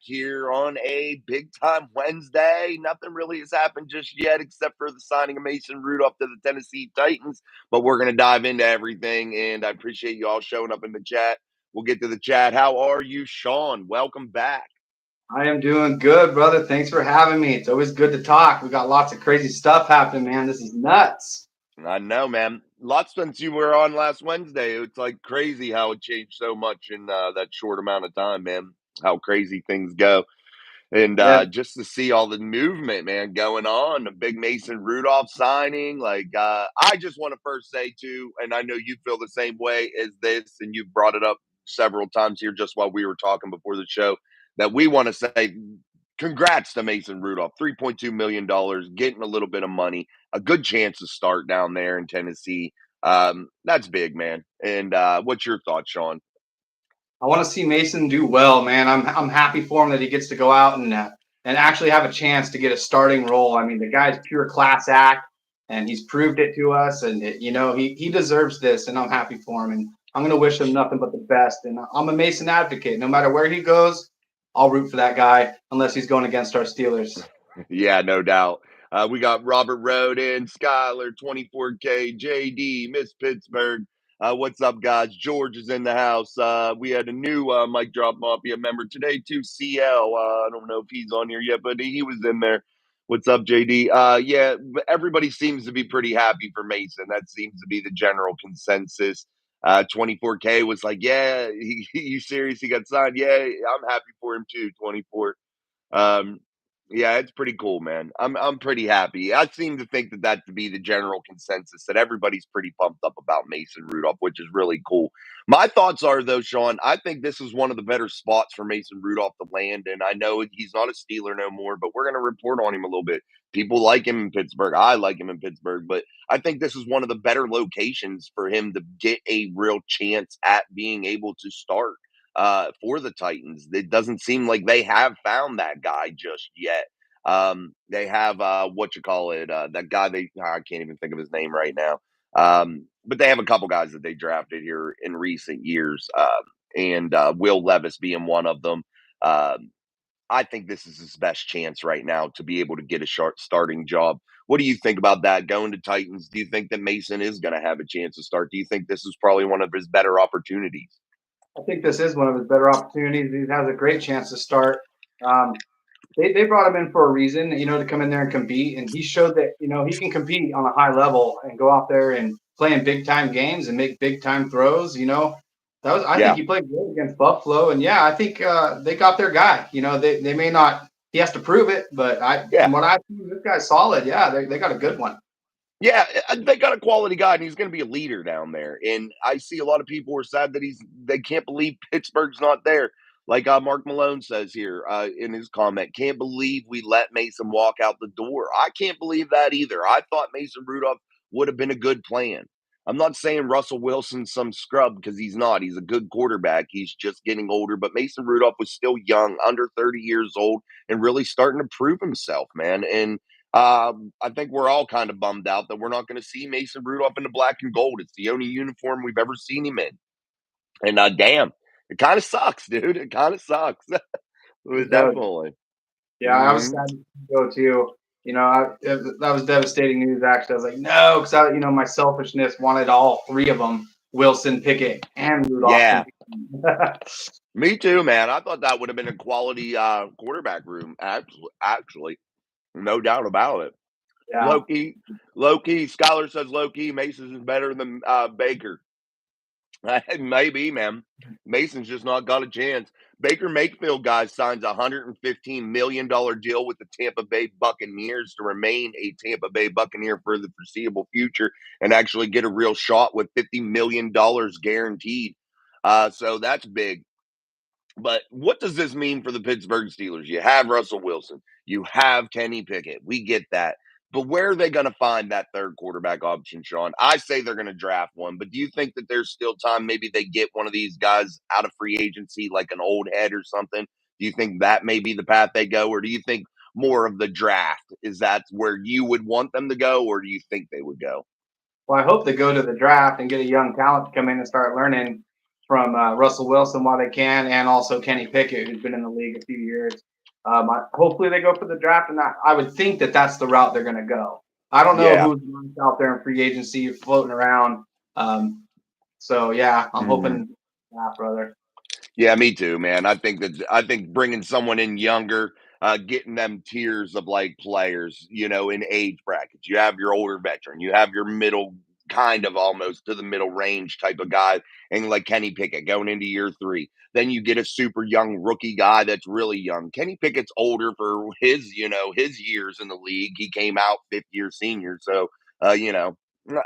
here on a big time Wednesday. Nothing really has happened just yet except for the signing of Mason Rudolph to the Tennessee Titans. But we're going to dive into everything, and I appreciate you all showing up in the chat. We'll get to the chat. How are you, Sean? Welcome back. I am doing good, brother. Thanks for having me. It's always good to talk. We got lots of crazy stuff happening, man. This is nuts. I know, man. Lots since you were on last Wednesday. It's like crazy how it changed so much in that short amount of time, man. How crazy things go. And Yeah, just to see all the movement, man, going on, the big Mason Rudolph signing. I just want to first say, too, and I know you feel the same way as this, and you've brought it up several times here just while we were talking before the show, that we want to say congrats to Mason Rudolph. $3.2 million, getting a little bit of money, a good chance to start down there in Tennessee. That's big, man. And what's your thoughts, Sean? I want to see Mason do well, man. I'm happy for him that he gets to go out and actually have a chance to get a starting role. I mean, the guy's pure class act, and he's proved it to us. And he deserves this, and I'm happy for him. And I'm gonna wish him nothing but the best. And I'm a Mason advocate. No matter where he goes, I'll root for that guy unless he's going against our Steelers. Yeah, no doubt. We got Robert Roden, Skyler, 24K, JD, Miss Pittsburgh. What's up, guys? George is in the house. We had a new Mike Drop Mafia member today, too, CL. I don't know if he's on here yet, but he was in there. What's up, JD? Yeah, everybody seems to be pretty happy for Mason. That seems to be the general consensus. 24K was like, yeah, you serious? He got signed? Yeah, I'm happy for him, too, 24. Um, yeah, it's pretty cool, man. I'm pretty happy. I seem to think that to be the general consensus that everybody's pretty pumped up about Mason Rudolph, which is really cool. My thoughts are though, Sean, I think this is one of the better spots for Mason Rudolph to land, and I know he's not a Steeler no more, but we're going to report on him a little bit. People like him in Pittsburgh. I like him in Pittsburgh, but I think this is one of the better locations for him to get a real chance at being able to start for the Titans. It doesn't seem like they have found that guy just yet. They have what you call it, that guy I can't even think of his name right now. But they have a couple guys that they drafted here in recent years, and Will Levis being one of them. Um, I think this is his best chance right now to be able to get a starting job. What do you think about that going to Titans? Do you think that Mason is going to have a chance to start? Do you think this is probably one of his better opportunities? I think this is one of his better opportunities. He has a great chance to start. Um, they brought him in for a reason, to come in there and compete. And he showed that, he can compete on a high level and go out there and play in big time games and make big time throws. I think Yeah, he played good against Buffalo. And yeah, I think they got their guy. They may not, he has to prove it, but yeah. from what I've seen, this guy's solid. Yeah, they got a good one. Yeah, they got a quality guy, and he's going to be a leader down there. And I see a lot of people are sad that they can't believe Pittsburgh's not there. Like Mark Malone says here in his comment, can't believe we let Mason walk out the door. I can't believe that either. I thought Mason Rudolph would have been a good plan. I'm not saying Russell Wilson's some scrub because he's not. He's a good quarterback. He's just getting older. But Mason Rudolph was still young, under 30 years old, and really starting to prove himself, man. And I think we're all kind of bummed out that we're not going to see Mason Rudolph in the black and gold. It's the only uniform we've ever seen him in. And damn, it kind of sucks, dude. It kind of sucks. It does. Definitely. Yeah, I was Hmm. sad to go too. That was devastating news. Actually, I was like, no, because my selfishness wanted all three of them: Wilson, Pickett, and Rudolph. Yeah, me too, man. I thought that would have been a quality quarterback room. Actually, no doubt about it. Yeah, Loki, Scholar says Loki Masons is better than Baker. Maybe, man. Mason's just not got a chance. Baker Mayfield, guys, signs a $115 million deal with the Tampa Bay Buccaneers to remain a Tampa Bay Buccaneer for the foreseeable future and actually get a real shot with $50 million guaranteed. So that's big. But what does this mean for the Pittsburgh Steelers? You have Russell Wilson, you have Kenny Pickett. We get that. But where are they going to find that third quarterback option, Sean? I say they're going to draft one, but do you think that there's still time? Maybe they get one of these guys out of free agency, like an old head or something. Do you think that may be the path they go, or do you think more of the draft is that where you would want them to go, or do you think they would go? well, I hope they go to the draft and get a young talent to come in and start learning. from Russell Wilson while they can, and also Kenny Pickett, who's been in the league a few years. Hopefully they go for the draft, and I would think that that's the route they're going to go. I don't know Yeah. who's out there in free agency floating around. So yeah, I'm hoping that, brother. Yeah, me too, man. I think bringing someone in younger, getting them tiers of like players, in age brackets. You have your older veteran, you have your middle, kind of almost to the middle range type of guy, and like Kenny Pickett going into year 3. Then you get a super young rookie guy that's really young. Kenny Pickett's older for his years in the league. He came out 5th-year senior, so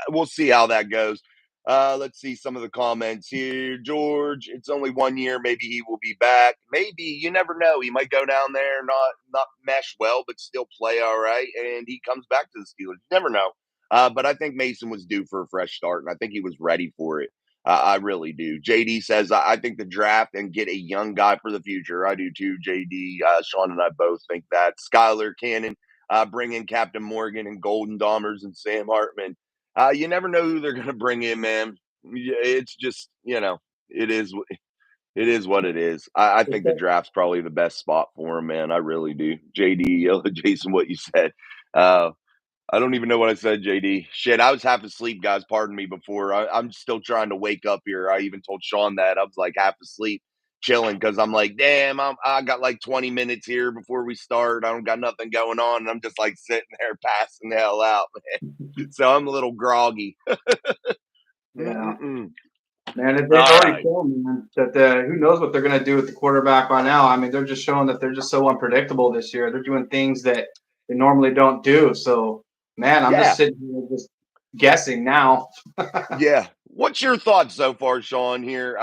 we'll see how that goes. Let's see some of the comments here. George, it's only 1 year. Maybe he will be back. Maybe, you never know. He might go down there, not mesh well, but still play all right, and he comes back to the Steelers. You never know. But I think Mason was due for a fresh start, and I think he was ready for it. I really do. JD says I think the draft and get a young guy for the future. I do too. JD, Sean, and I both think that. Skylar Cannon, bring in Captain Morgan and Golden Dahmers and Sam Hartman. You never know who they're going to bring in, man. It's just, it is it is what it is. I think the draft's probably the best spot for him, man. I really do. JD, Jason, what you said. Uh, I don't even know what I said, JD. Shit, I was half asleep, guys. Pardon me before. I'm still trying to wake up here. I even told Sean that. I was like half asleep, chilling, because I'm like, damn, I got like 20 minutes here before we start. I don't got nothing going on. And I'm just like sitting there passing the hell out, man. So I'm a little groggy. Yeah. Mm-mm-mm. Man, they've All already right. shown, man, that who knows what they're going to do with the quarterback by now. I mean, they're just showing that they're just so unpredictable this year. They're doing things that they normally don't do. So, man, I'm just Yeah. sitting here just guessing now. Yeah. What's your thoughts so far, Sean, here?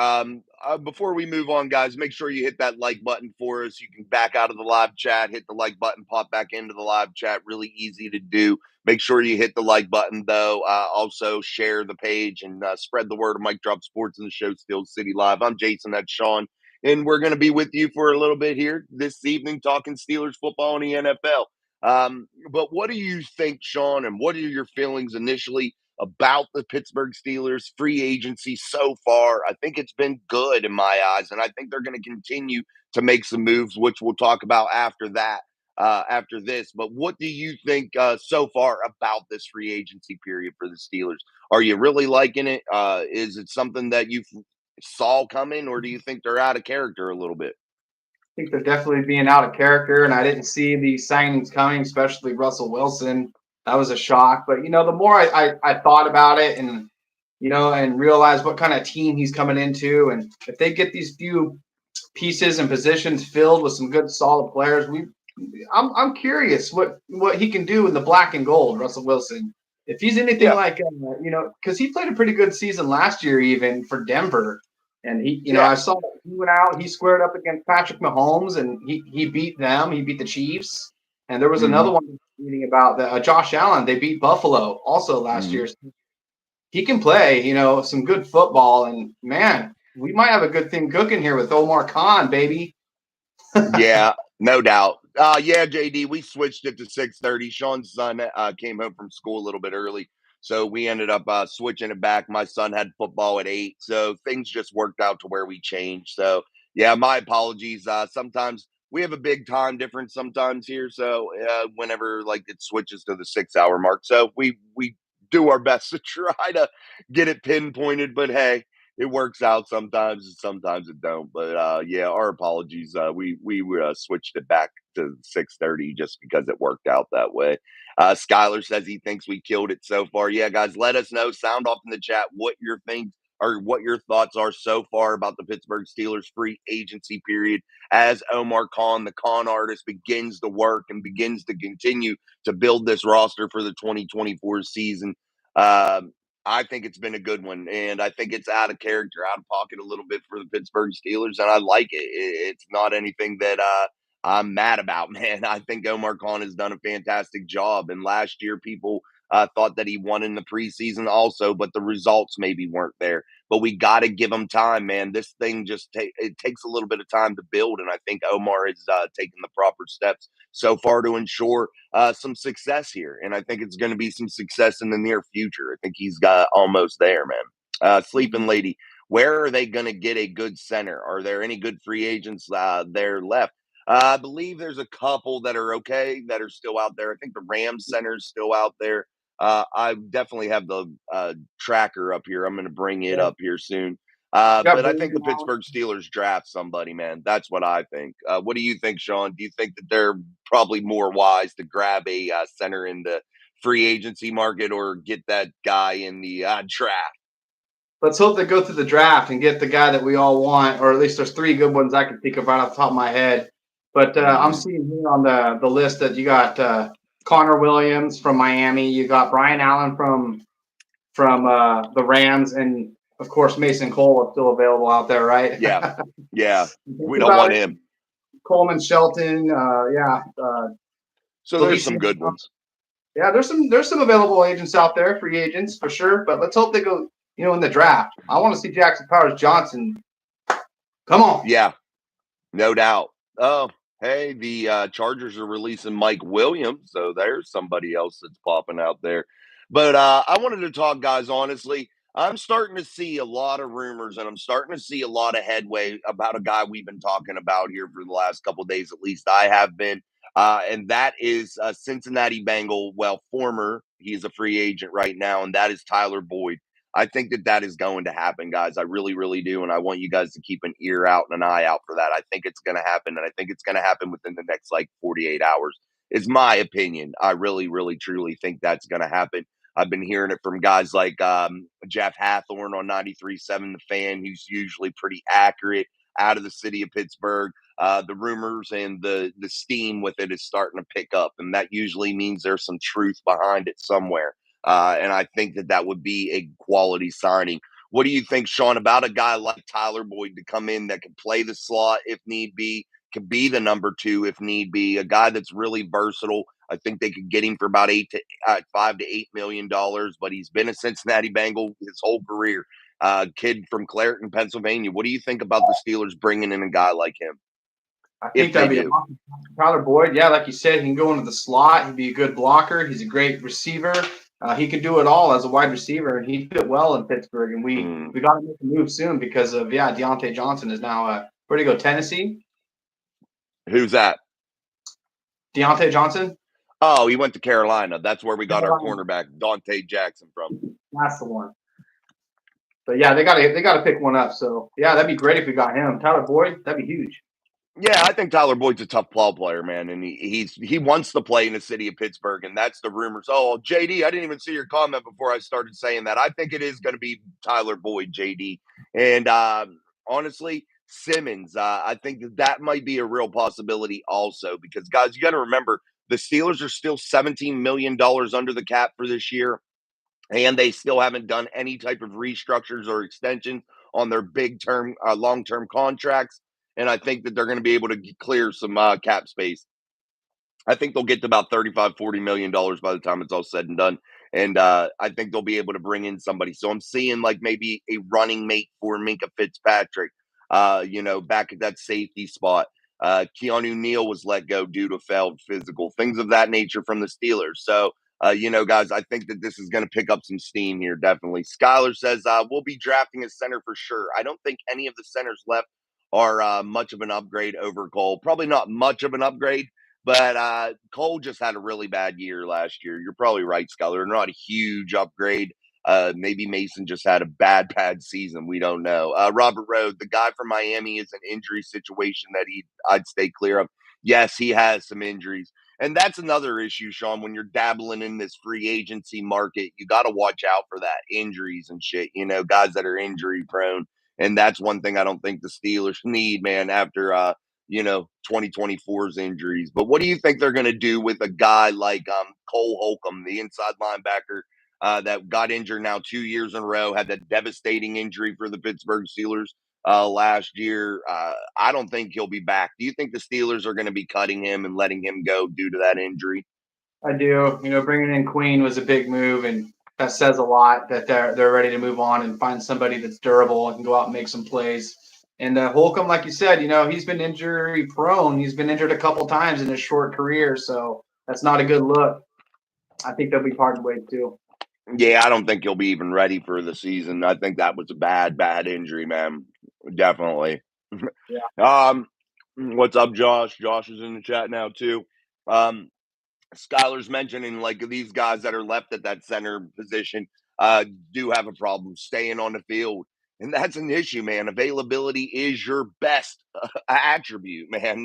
Before we move on, guys, make sure you hit that like button for us. You can back out of the live chat, hit the like button, pop back into the live chat. Really easy to do. Make sure you hit the like button, though. Also, share the page and spread the word of Mike Drop Sports and the show Steel City Live. I'm Jason, that's Sean, and we're going to be with you for a little bit here this evening talking Steelers football and the NFL. But what do you think, Sean, and what are your feelings initially about the Pittsburgh Steelers free agency so far? I think it's been good in my eyes, and I think they're going to continue to make some moves, which we'll talk about after that, after this. But what do you think so far about this free agency period for the Steelers? Are you really liking it? Is it something that you saw coming, or do you think they're out of character a little bit? I think they're definitely being out of character, and I didn't see these signings coming, especially Russell Wilson. That was a shock. But, the more I thought about it and realized what kind of team he's coming into, and if they get these few pieces and positions filled with some good, solid players, I'm curious what he can do in the black and gold, Russell Wilson. If he's anything Yeah, like, because he played a pretty good season last year, even for Denver. And yeah. I saw that he went out, he squared up against Patrick Mahomes, and he beat them. He beat the Chiefs. And there was another Hmm. one reading about the Josh Allen. They beat Buffalo also last Hmm. year. He can play, some good football. And man, we might have a good thing cooking here with Omar Khan, baby. Yeah, no doubt. Yeah, JD, we switched it to 6:30. Sean's son came home from school a little bit early, so we ended up switching it back. My son had football at 8, so things just worked out to where we changed. So yeah, my apologies. Sometimes we have a big time difference sometimes here, so whenever like it switches to the 6 hour mark, so we do our best to try to get it pinpointed. But hey, it works out sometimes and sometimes it don't. But yeah, our apologies. We switched it back to 6:30 just because it worked out that way. Skylar says he thinks we killed it so far. Yeah, guys, let us know. Sound off in the chat what your things or what your thoughts are so far about the Pittsburgh Steelers free agency period as Omar Khan, the con artist, begins to work and begins to continue to build this roster for the 2024 season. Um, I think it's been a good one, and I think it's out of character, out of pocket a little bit for the Pittsburgh Steelers, and I like it. It's not anything that I'm mad about, man. I think Omar Khan has done a fantastic job, and last year people thought that he won in the preseason also, but the results maybe weren't there. But we got to give him time, man. This thing it takes a little bit of time to build, and I think Omar has taken the proper steps so far to ensure some success here. And I think it's going to be some success in the near future. I think he's got almost there, man. Sleeping Lady, Where are they going to get a good center? Are there any good free agents there left? I believe there's a couple that are okay that are still out there. I think the Rams center is still out there. I definitely have the tracker up here. I'm going to bring it Yeah. up here soon. You got But I think Brandon the Allen. Pittsburgh Steelers draft somebody, man. That's what I think. What do you think, Sean? Do you think that they're probably more wise to grab a center in the free agency market or get that guy in the draft? Let's hope they go through the draft and get the guy that we all want, or at least there's three good ones I can think of right off the top of my head. But I'm Hmm. seeing here on the list that you got Connor Williams from Miami, you got Brian Allen from the Rams, and of course Mason Cole is still available out there, right? Yeah, yeah. Think We don't about want it. him. Coleman Shelton, So there's some Felicia. good ones. Yeah, there's some available agents out there, free agents for sure. But let's hope they go, in the draft. I want to see Jackson Powers Johnson. Come on. Yeah, no doubt. Oh, hey, the Chargers are releasing Mike Williams, so there's somebody else that's popping out there. But I wanted to talk, guys. Honestly, I'm starting to see a lot of rumors, and I'm starting to see a lot of headway about a guy we've been talking about here for the last couple of days. At least I have been, and that is Cincinnati Bengal. Well, former. He's a free agent right now, and that is Tyler Boyd. I think that that is going to happen, guys. I really, really do. And I want you guys to keep an ear out and an eye out for that. I think it's going to happen. And I think it's going to happen within the next like 48 hours, is my opinion. I really, really, truly think that's going to happen. I've been hearing it from guys like Jeff Hathorn on 93.7 The Fan, who's usually pretty accurate out of the city of Pittsburgh. The rumors and the steam with it is starting to pick up. And that usually means there's some truth behind it somewhere. And I think that that would be a quality signing. What do you think, Sean, about a guy like Tyler Boyd to come in that can play the slot if need be, can be the number two if need be, a guy that's really versatile? I think they could get him for about $5 to $8 million, but he's been a Cincinnati Bengal his whole career. Kid from Clareton, Pennsylvania. What do you think about the Steelers bringing in a guy like him, I think if they that'd be do? awesome. Tyler Boyd, yeah, like you said, he can go into the slot. He'd be a good blocker. He's a great receiver. He can do it all as a wide receiver, and he'd fit well in Pittsburgh. And we Mm, we got to make a move soon because of Deontay Johnson is now where do you go? Tennessee. who's that? Deontay Johnson. Oh, he went to Carolina. That's where we got our Carolina. cornerback, Dante Jackson, from. That's the one. But yeah, they gotta pick one up. So yeah, that'd be great if we got him. Tyler Boyd, that'd be huge. Yeah, I think Tyler Boyd's a tough ball player, man, and he wants to play in the city of Pittsburgh, and that's the rumors. Oh, JD, I didn't even see your comment before I started saying that. I think it is going to be Tyler Boyd, JD, and honestly, Simmons. I think that that might be a real possibility also, because guys, you got to remember the Steelers are still $17 million under the cap for this year, and they still haven't done any type of restructures or extensions on their big term, long term contracts. And I think that they're going to be able to clear some cap space. I think they'll get to about $35 to $40 million by the time it's all said and done. And I think they'll be able to bring in somebody. So I'm seeing like maybe a running mate for Minka Fitzpatrick, back at that safety spot. Keanu Neal was let go due to failed physical, things of that nature from the Steelers. So, guys, I think that this is going to pick up some steam here, definitely. Skylar says, we'll be drafting a center for sure. I don't think any of the centers left are much of an upgrade over Cole. Probably not much of an upgrade, but Cole just had a really bad year last year. You're probably right, Skyler. Not a huge upgrade. Maybe Mason just had a bad season. We don't know. Robert Road, the guy from Miami, is an injury situation that I'd stay clear of. Yes, he has some injuries. And that's another issue, Sean. When you're dabbling in this free agency market, you got to watch out for that injuries and shit. Guys that are injury prone. And that's one thing I don't think the Steelers need, man, after 2024's injuries. But what do you think they're going to do with a guy like Cole Holcomb, the inside linebacker that got injured now 2 years in a row, had that devastating injury for the Pittsburgh Steelers last year? I don't think he'll be back. Do you think the Steelers are going to be cutting him and letting him go due to that injury? I do. Bringing in Queen was a big move, and that says a lot that they're ready to move on and find somebody that's durable and can go out and make some plays. And Holcomb, like you said, he's been injury prone. He's been injured a couple times in his short career, so that's not a good look. I think they'll be parting ways too. Yeah, I don't think he'll be even ready for the season. I think that was a bad injury, man. Definitely. Yeah. What's up, Josh? Josh is in the chat now too. Um, Skylar's mentioning like these guys that are left at that center position uh, do have a problem staying on the field. And that's an issue, man. Availability is your best attribute, man.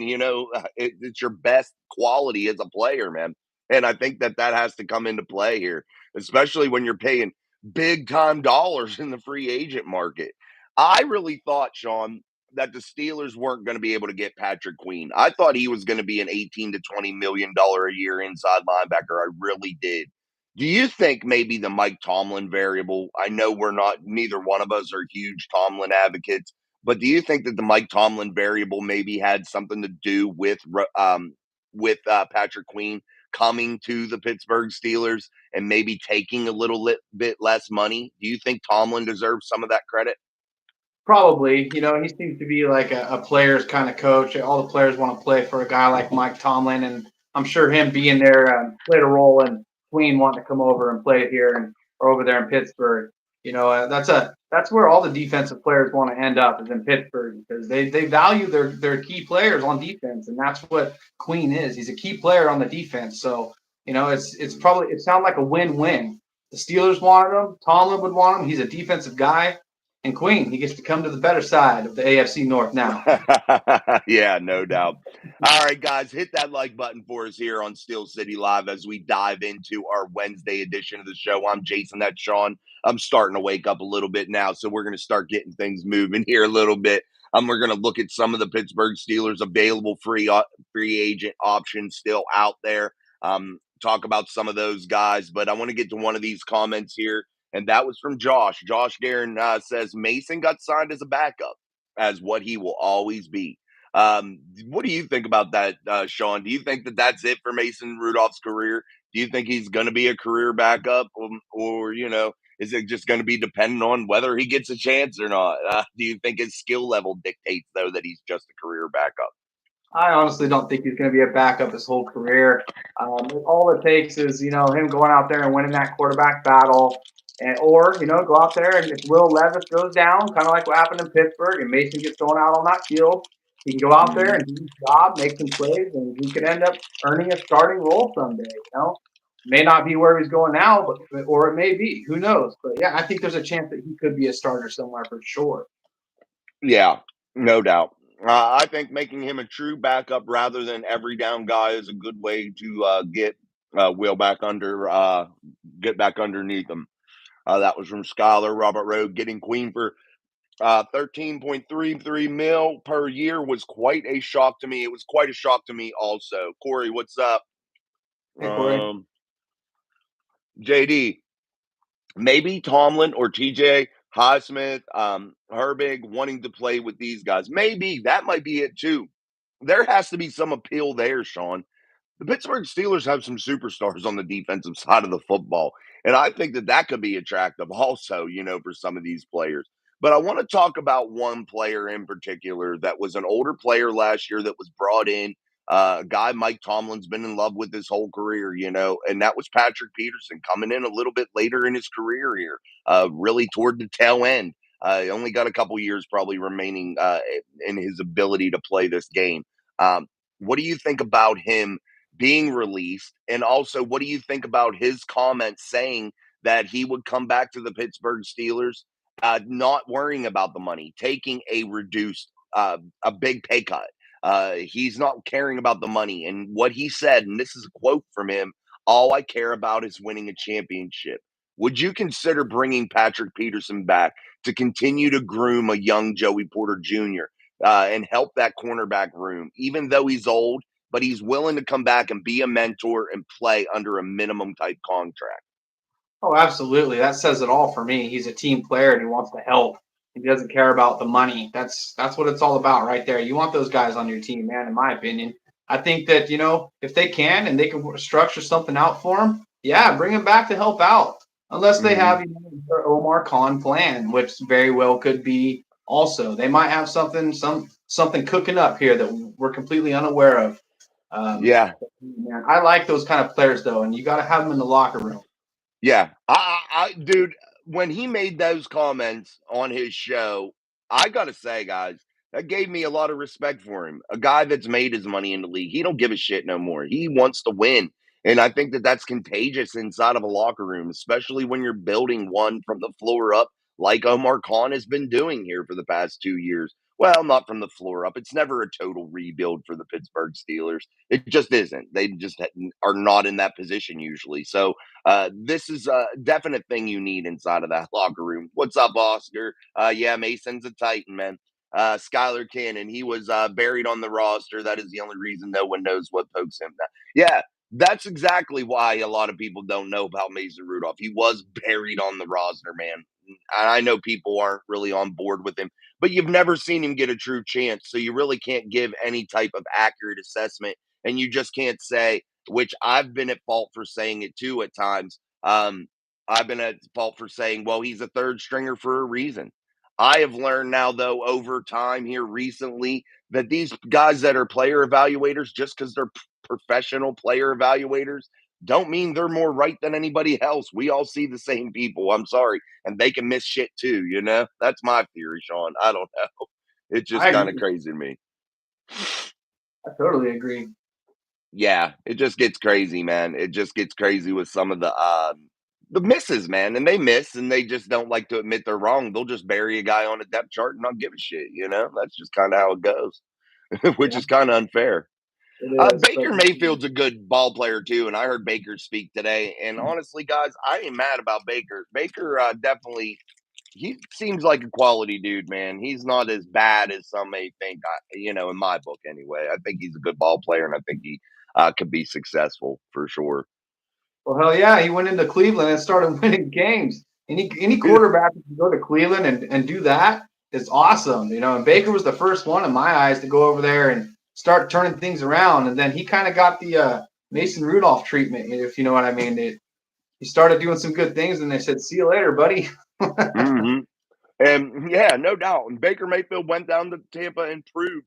It's your best quality as a player, man. And I think that that has to come into play here, especially when you're paying big time dollars in the free agent market. I really thought, Sean, that the Steelers weren't going to be able to get Patrick Queen. I thought he was going to be an 18 to $20 million a year inside linebacker. I really did. Do you think maybe the Mike Tomlin variable? I know we're not, neither one of us are huge Tomlin advocates, but do you think that the Mike Tomlin variable maybe had something to do with Patrick Queen coming to the Pittsburgh Steelers and maybe taking a bit less money? Do you think Tomlin deserves some of that credit? Probably, he seems to be like a player's kind of coach. All the players want to play for a guy like Mike Tomlin, and I'm sure him being there played a role in Queen wanting to come over and play here and or over there in Pittsburgh. That's where all the defensive players want to end up is in Pittsburgh because they value their key players on defense, and that's what Queen is. He's a key player on the defense, so it sounds like a win-win. The Steelers wanted him. Tomlin would want him. He's a defensive guy. And Queen, he gets to come to the better side of the AFC North now. Yeah, no doubt. All right, guys, hit that like button for us here on Steel City Live as we dive into our Wednesday edition of the show. I'm Jason, that's Sean. I'm starting to wake up a little bit now, so we're going to start getting things moving here a little bit. We're going to look at some of the Pittsburgh Steelers available free agent options still out there. Talk about some of those guys, but I want to get to one of these comments here, and that was from Josh. Josh Guerin says Mason got signed as a backup, as what he will always be. What do you think about that, Sean? Do you think that that's it for Mason Rudolph's career? Do you think he's going to be a career backup, or is it just going to be dependent on whether he gets a chance or not? Do you think his skill level dictates though that he's just a career backup? I honestly don't think he's going to be a backup his whole career. All it takes is him going out there and winning that quarterback battle, or go out there and if Will Levis goes down, kind of like what happened in Pittsburgh, and Mason gets thrown out on that field, he can go out there and do his job, make some plays, and he could end up earning a starting role someday. May not be where he's going now, or it may be. Who knows? But yeah, I think there's a chance that he could be a starter somewhere for sure. Yeah, no doubt. I think making him a true backup rather than every down guy is a good way to get Will get back underneath him. That was from Scholar Robert Rowe. Getting Queen for 13.33 mil per year was quite a shock to me. It was quite a shock to me also. Corey, what's up? Hey, Corey. Um, JD, maybe Tomlin or TJ Highsmith, Herbig wanting to play with these guys. Maybe that might be it too. There has to be some appeal there, Sean. The Pittsburgh Steelers have some superstars on the defensive side of the football. And I think that that could be attractive also, for some of these players. But I want to talk about one player in particular that was an older player last year that was brought in, a guy Mike Tomlin's been in love with his whole career, and that was Patrick Peterson coming in a little bit later in his career here, really toward the tail end. He only got a couple years probably remaining in his ability to play this game. What do you think about him being released? And also, what do you think about his comments saying that he would come back to the Pittsburgh Steelers, not worrying about the money, taking a big pay cut? He's not caring about the money. And what he said, and this is a quote from him, all I care about is winning a championship. Would you consider bringing Patrick Peterson back to continue to groom a young Joey Porter Jr. And help that cornerback room, even though he's old? But he's willing to come back and be a mentor and play under a minimum type contract. Oh, absolutely. That says it all for me. He's a team player and he wants to help. He doesn't care about the money. That's what it's all about right there. You want those guys on your team, man, in my opinion. I think that, if they can and they can structure something out for him, yeah, bring him back to help out. Unless they Mm-hmm. have their Omar Khan plan, which very well could be also. They might have something cooking up here that we're completely unaware of. Um, Yeah, man, I like those kind of players though, and you got to have them in the locker room. Yeah, dude, when he made those comments on his show, I gotta say, guys, that gave me a lot of respect for him. A guy that's made his money in the league, he don't give a shit no more. He wants to win, and I think that that's contagious inside of a locker room, especially when you're building one from the floor up, like Omar Khan has been doing here for the past 2 years. Well, not from the floor up. It's never a total rebuild for the Pittsburgh Steelers. It just isn't. They just are not in that position usually. So this is a definite thing you need inside of that locker room. What's up, Oscar? Yeah, Mason's a Titan, man. Skylar Cannon, he was buried on the roster. That is the only reason no one knows what pokes him. Yeah, that's exactly why a lot of people don't know about Mason Rudolph. He was buried on the roster, man. I know people aren't really on board with him, but you've never seen him get a true chance. So you really can't give any type of accurate assessment. And you just can't say, which I've been at fault for saying it too at times. I've been at fault for saying, well, he's a third stringer for a reason. I have learned now, though, over time here recently, that these guys that are player evaluators, just because they're professional player evaluators, don't mean they're more right than anybody else. We all see the same people. I'm sorry. And they can miss shit too, you know? That's my theory, Sean. I don't know. It's just I kind of agree. crazy to me. I totally agree. Yeah, it just gets crazy, man. It just gets crazy with some of the misses, man. And they miss and they just don't like to admit they're wrong. They'll just bury a guy on a depth chart and not give a shit, you know? That's just kind of how it goes, which Yeah, is kind of unfair. it is. But Baker Mayfield's a good ball player too, and I heard Baker speak today. And honestly, guys, I ain't mad about Baker. Baker definitely he seems like a quality dude, man. He's not as bad as some may think. In my book anyway. I think he's a good ball player, and I think he could be successful for sure. well, hell yeah, he went into Cleveland and started winning games. Any quarterback who can go to Cleveland and do that is awesome, you know. And Baker was the first one in my eyes to go over there and start turning things around. And then he kind of got the Mason Rudolph treatment, if you know what I mean. He started doing some good things, and they said, "See you later, buddy." Hmm. And yeah, no doubt. And Baker Mayfield went down to Tampa and proved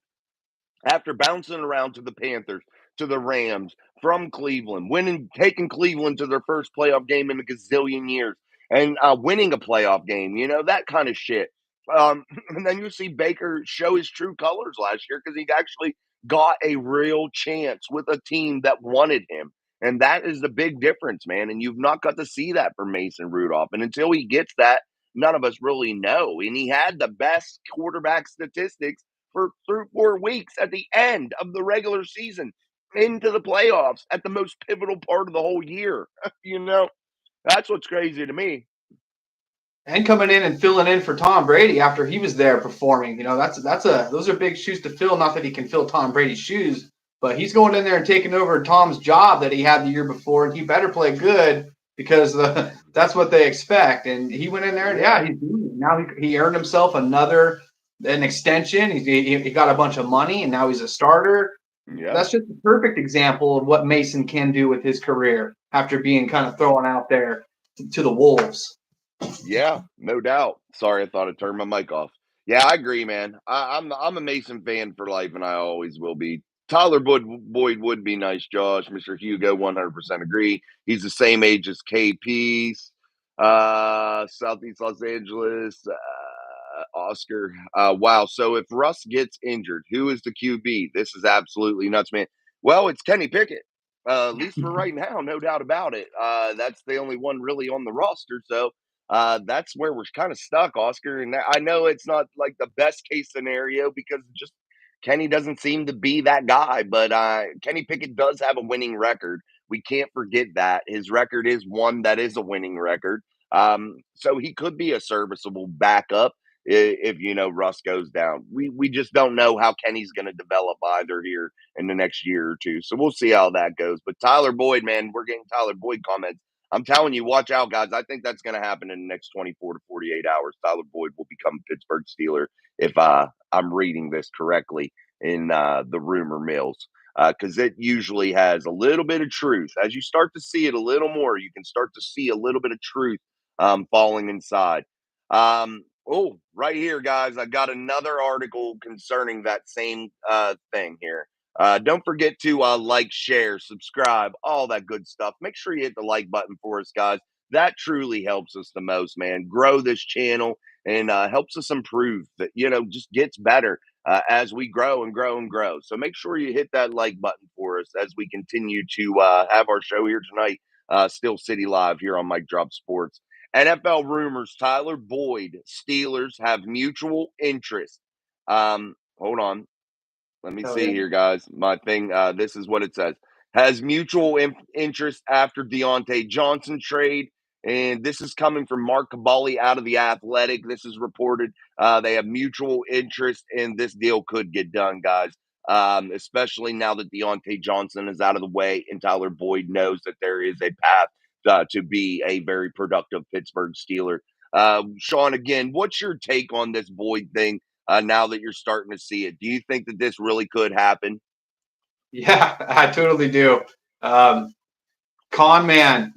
after bouncing around to the Panthers, to the Rams, from Cleveland, winning, taking Cleveland to their first playoff game in a gazillion years, and winning a playoff game, that kind of shit. And then you see Baker show his true colors last year because he actually got a real chance with a team that wanted him. And that is the big difference, man. And you've not got to see that from Mason Rudolph. And until he gets that, none of us really know. And he had the best quarterback statistics for 3 4 weeks at the end of the regular season into the playoffs at the most pivotal part of the whole year. you know, that's what's crazy to me. And coming in and filling in for Tom Brady after he was there performing. You know, that's those are big shoes to fill. Not that he can fill Tom Brady's shoes, but he's going in there and taking over Tom's job that he had the year before, and he better play good because that's what they expect. And he went in there, and Yeah. yeah, he's doing it. Now he earned himself an extension. He got a bunch of money, and now he's a starter. Yeah. That's just a perfect example of what Mason can do with his career after being kind of thrown out there to the wolves. Yeah, no doubt. Sorry, I thought I turned my mic off. Yeah, I agree, man. I'm a Mason fan for life, and I always will be. Tyler Boyd would be nice, Josh. Mr. Hugo, 100% agree. He's the same age as KP, Southeast Los Angeles, Oscar. Wow. So if Russ gets injured, who is the QB? This is absolutely nuts, man. Well, it's Kenny Pickett. At least for right now, no doubt about it. That's the only one really on the roster. So that's where we're kind of stuck, Oscar. And I know it's not like the best case scenario because just Kenny doesn't seem to be that guy, but Kenny Pickett does have a winning record. We can't forget that his record is one that is a winning record. So he could be a serviceable backup if Russ goes down. We just don't know how Kenny's going to develop either here in the next year or two. So we'll see how that goes. But Tyler Boyd, man, we're getting Tyler Boyd comments. I'm telling you, watch out, guys. I think that's going to happen in the next 24 to 48 hours. Tyler Boyd will become a Pittsburgh Steeler if I'm reading this correctly in the rumor mills. Because it usually has a little bit of truth. As you start to see it a little more, you can start to see a little bit of truth falling inside. Right here, guys, I got another article concerning that same thing here. Don't forget to like, share, subscribe, all that good stuff. Make sure you hit the like button for us, guys. that truly helps us the most, man. Grow this channel and helps us improve. That just gets better as we grow and grow and grow. So make sure you hit that like button for us as we continue to have our show here tonight. Still City Live here on Mike Drop Sports. NFL rumors: Tyler Boyd, Steelers have mutual interest. Hold on. Let me Oh see yeah. here, guys. My thing, this is what it says. Has mutual interest after Deontay Johnson trade. And this is coming from Mark Cabali out of The Athletic. This is reported. They have mutual interest, and this deal could get done, guys. Especially now that Deontay Johnson is out of the way, and Tyler Boyd knows that there is a path to be a very productive Pittsburgh Steeler. Sean, again, what's your take on this Boyd thing? Now that you're starting to see it, do you think that this really could happen? Yeah, I totally do. Um, the con man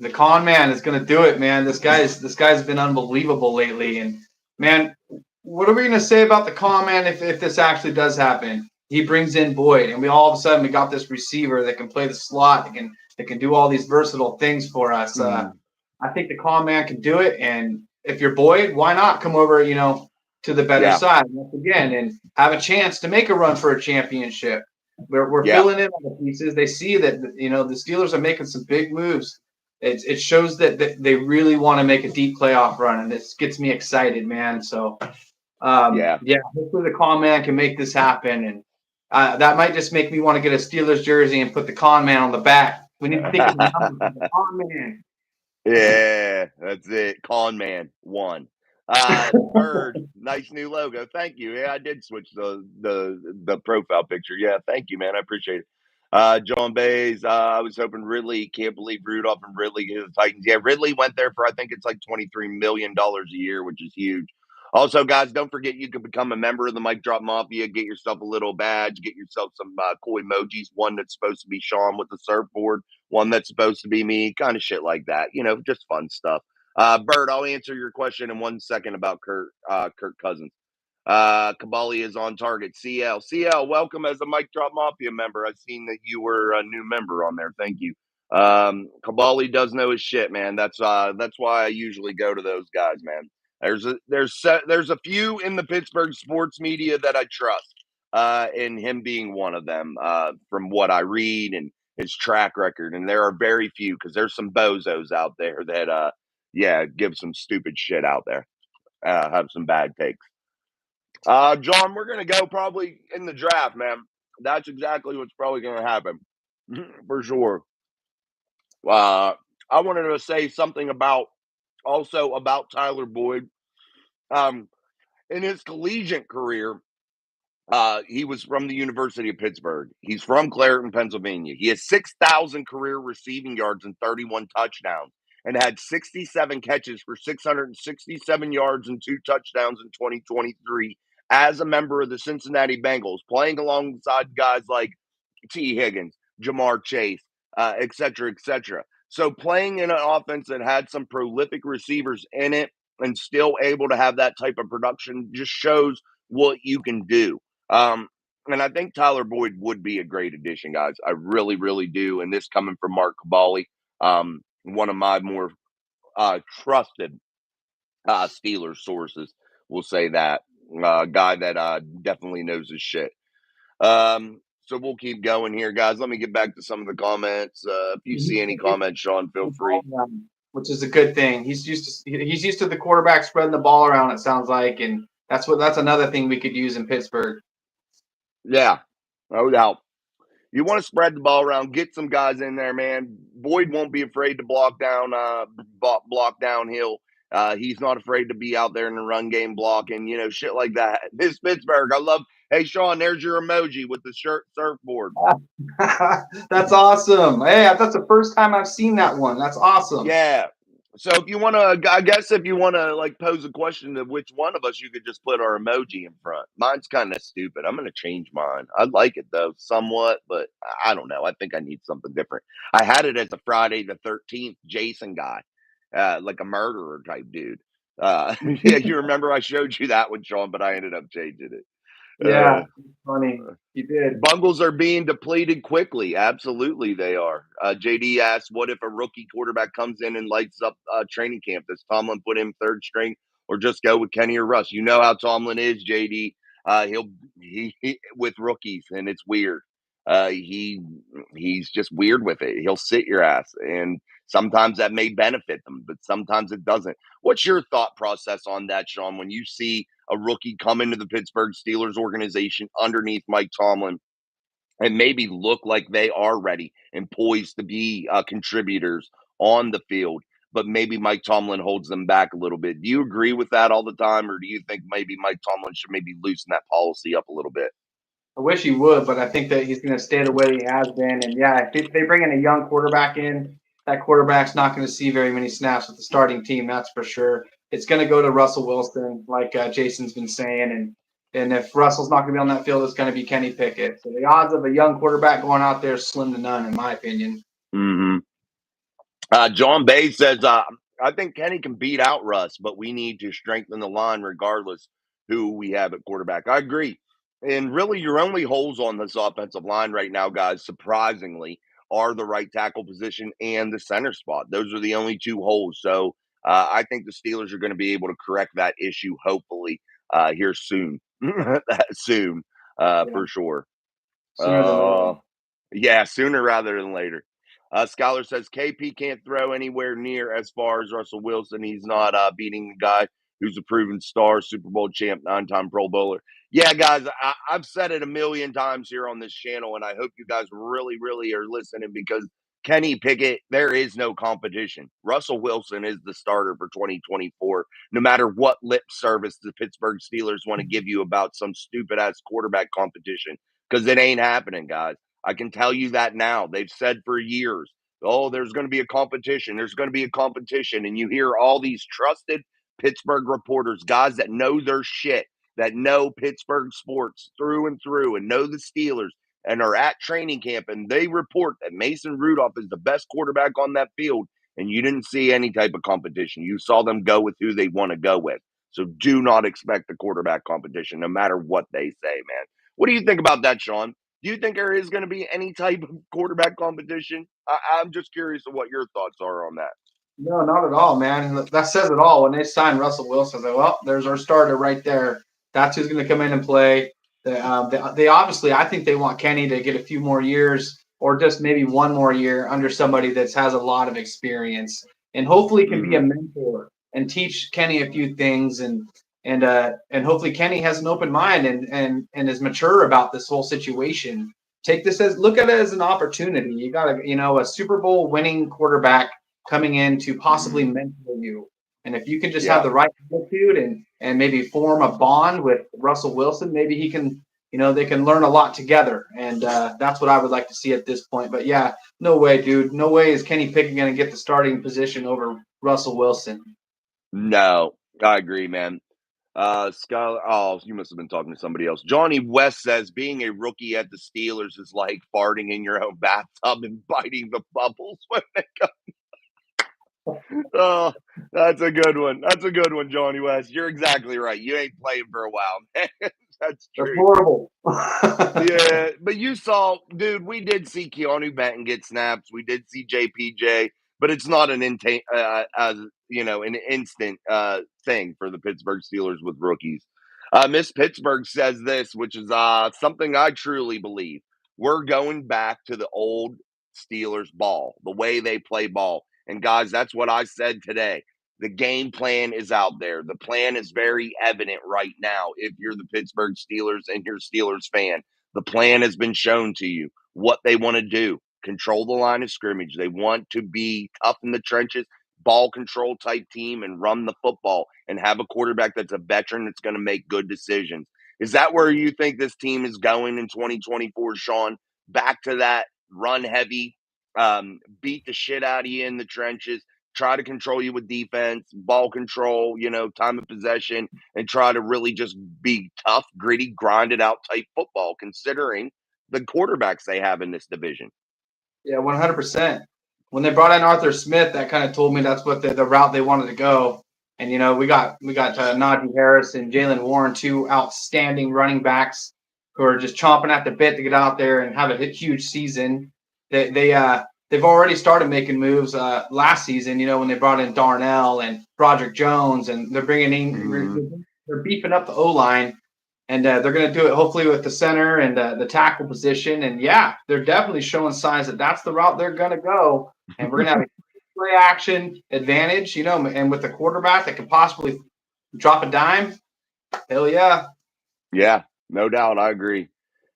is going to do it, man. This guy's been unbelievable lately, and man, what are we going to say about the con man if this actually does happen? He brings in Boyd, and we all of a sudden we got this receiver that can play the slot, that can do all these versatile things for us. Mm, I think the con man can do it, and if you're Boyd, why not come over, to the better yeah, side once again and have a chance to make a run for a championship. We're yeah, filling in on the pieces. They see that the Steelers are making some big moves. It shows that they really want to make a deep playoff run, and this gets me excited, man. So yeah. yeah, hopefully the con man can make this happen, and that might just make me want to get a Steelers jersey and put the con man on the back. We need to think of the numbers for the con man. Yeah, that's it. Con Man one. Bird, nice new logo. Thank you. Yeah, I did switch the profile picture. Yeah, thank you, man. I appreciate it. John Bays, I was hoping Ridley, can't believe Rudolph and Ridley get the Titans. Yeah, Ridley went there for I think it's like $23 million a year, which is huge. Also, guys, don't forget you can become a member of the Mic Drop Mafia. Get yourself a little badge. Get yourself some cool emojis. One that's supposed to be Sean with the surfboard, one that's supposed to be me, kind of shit like that. Just fun stuff. Bert, I'll answer your question in 1 second about Kirk Cousins. Kabali is on target. CL, welcome as a Mic Drop Mafia member. I've seen that you were a new member on there. Thank you. Kabali does know his shit, man. That's why I usually go to those guys, man. There's a few in the Pittsburgh sports media that I trust, and him being one of them. From what I read and his track record, and there are very few because there's some bozos out there that yeah, give some stupid shit out there, have some bad takes. John, we're gonna go probably in the draft, man. That's exactly what's probably gonna happen for sure. Uh, I wanted to say something about Tyler Boyd. Um, in his collegiate career, he was from the University of Pittsburgh. He's from Clareton, Pennsylvania. He has 6,000 career receiving yards and 31 touchdowns, and had 67 catches for 667 yards and 2 touchdowns in 2023 as a member of the Cincinnati Bengals, playing alongside guys like T. Higgins, Jamar Chase, et cetera, et cetera. So playing in an offense that had some prolific receivers in it and still able to have that type of production just shows what you can do. And I think Tyler Boyd would be a great addition, guys. I really, really do. And this coming from Mark Cabali, one of my more trusted Steelers sources, will say that. Guy that definitely knows his shit. So we'll keep going here, guys. Let me get back to some of the comments. If you see any comments, Sean, feel The ball free. around, which is a good thing. He's used to the quarterback spreading the ball around. It sounds like, and that's another thing we could use in Pittsburgh. Yeah, no doubt. You want to spread the ball around, get some guys in there, man. Boyd won't be afraid to block downhill. He's not afraid to be out there in the run game blocking, shit like that. This Pittsburgh, I love. Hey, Sean, there's your emoji with the shirt surfboard. That's awesome. Hey, that's the first time I've seen that one. That's awesome. Yeah. So if you want to, I guess if you want to like pose a question to which one of us, you could just put our emoji in front. Mine's kind of stupid. I'm going to change mine. I like it though, somewhat, but I don't know. I think I need something different. I had it as a Friday the 13th Jason guy, like a murderer type dude. Yeah, you remember I showed you that one, Sean, but I ended up changing it. Yeah, funny. He did. Bungles are being depleted quickly. Absolutely, they are. JD asked, "What if a rookie quarterback comes in and lights up training camp? Does Tomlin put him third string, or just go with Kenny or Russ?" You know how Tomlin is, JD. He with rookies, and it's weird. He's just weird with it. He'll sit your ass, and sometimes that may benefit them, but sometimes it doesn't. What's your thought process on that, Sean? When you see a rookie come into the Pittsburgh Steelers organization underneath Mike Tomlin and maybe look like they are ready and poised to be contributors on the field, but maybe Mike Tomlin holds them back a little bit. Do you agree with that all the time, or do you think maybe Mike Tomlin should maybe loosen that policy up a little bit? I wish he would, but I think that he's going to stay the way he has been. And yeah, if they bring in a young quarterback in, that quarterback's not going to see very many snaps with the starting team. That's for sure. It's going to go to Russell Wilson, like Jason's been saying, and if Russell's not going to be on that field, it's going to be Kenny Pickett. So the odds of a young quarterback going out there is slim to none, in my opinion. Mm-hmm. John Bay says, I think Kenny can beat out Russ, but we need to strengthen the line regardless who we have at quarterback. I agree. And really, your only holes on this offensive line right now, guys, surprisingly, are the right tackle position and the center spot. Those are the only two holes. So I think the Steelers are going to be able to correct that issue, hopefully, here soon. Soon, Yeah, for sure. sooner than later. Uh, yeah, sooner rather than later. Scholar says KP can't throw anywhere near as far as Russell Wilson. He's not beating the guy who's a proven star, Super Bowl champ, 9-time Pro Bowler. Yeah, guys, I've said it a million times here on this channel, and I hope you guys really, really are listening because Kenny Pickett, there is no competition. Russell Wilson is the starter for 2024, no matter what lip service the Pittsburgh Steelers want to give you about some stupid ass quarterback competition because it ain't happening, guys. I can tell you that now. They've said for years, oh, there's going to be a competition. There's going to be a competition. And you hear all these trusted Pittsburgh reporters, guys that know their shit, that know Pittsburgh sports through and through and know the Steelers and are at training camp. And they report that Mason Rudolph is the best quarterback on that field. And you didn't see any type of competition. You saw them go with who they want to go with. So do not expect the quarterback competition, no matter what they say, man. What do you think about that, Sean? Do you think there is going to be any type of quarterback competition? I'm just curious of what your thoughts are on that. No, not at all, man. That says it all. When they signed Russell Wilson, they well, there's our starter right there. That's who's going to come in and play. They obviously, I think they want Kenny to get a few more years, or just maybe one more year under somebody that has a lot of experience, and hopefully can be a Mm-hmm. mentor and teach Kenny a few things, and hopefully Kenny has an open mind and is mature about this whole situation. Take this as look at it as an opportunity. You got a Super Bowl winning quarterback coming in to possibly mentor you. And if you can just have Yeah. the right attitude and maybe form a bond with Russell Wilson, maybe he can, they can learn a lot together. And that's what I would like to see at this point. But yeah, no way, dude. No way is Kenny Pickett going to get the starting position over Russell Wilson. No, I agree, man. Skylar, oh, you must have been talking to somebody else. Johnny West says being a rookie at the Steelers is like farting in your own bathtub and biting the bubbles when they Oh, that's a good one. That's a good one, Johnny West. You're exactly right. You ain't playing for a while, man. That's That's true. horrible. Yeah, but you saw, dude, we did see Keanu Benton get snaps. We did see JPJ, but it's not as an instant thing for the Pittsburgh Steelers with rookies. Miss Pittsburgh says this, which is something I truly believe. We're going back to the old Steelers ball, the way they play ball. And guys, that's what I said today. The game plan is out there. The plan is very evident right now if you're the Pittsburgh Steelers and you're a Steelers fan. The plan has been shown to you what they want to do. Control the line of scrimmage. They want to be tough in the trenches, ball control type team, and run the football and have a quarterback that's a veteran that's going to make good decisions. Is that where you think this team is going in 2024, Sean? Back to that run heavy, beat the shit out of you in the trenches, try to control you with defense, ball control, time of possession, and try to really just be tough, gritty, grinded out type football, considering the quarterbacks they have in this division. Yeah, 100%. When they brought in Arthur Smith, that kind of told me that's what the route they wanted to go. And we got Najee Harris and Jalen Warren, two outstanding running backs who are just chomping at the bit to get out there and have a huge season. They've already started making moves last season. When they brought in Darnell and Broderick Jones, and they're bringing in they're beefing up the O line, and they're going to do it hopefully with the center and the tackle position. And yeah, they're definitely showing signs that that's the route they're going to go, and we're going to have a play action advantage, and with the quarterback that could possibly drop a dime. Hell yeah. Yeah, no doubt. I agree.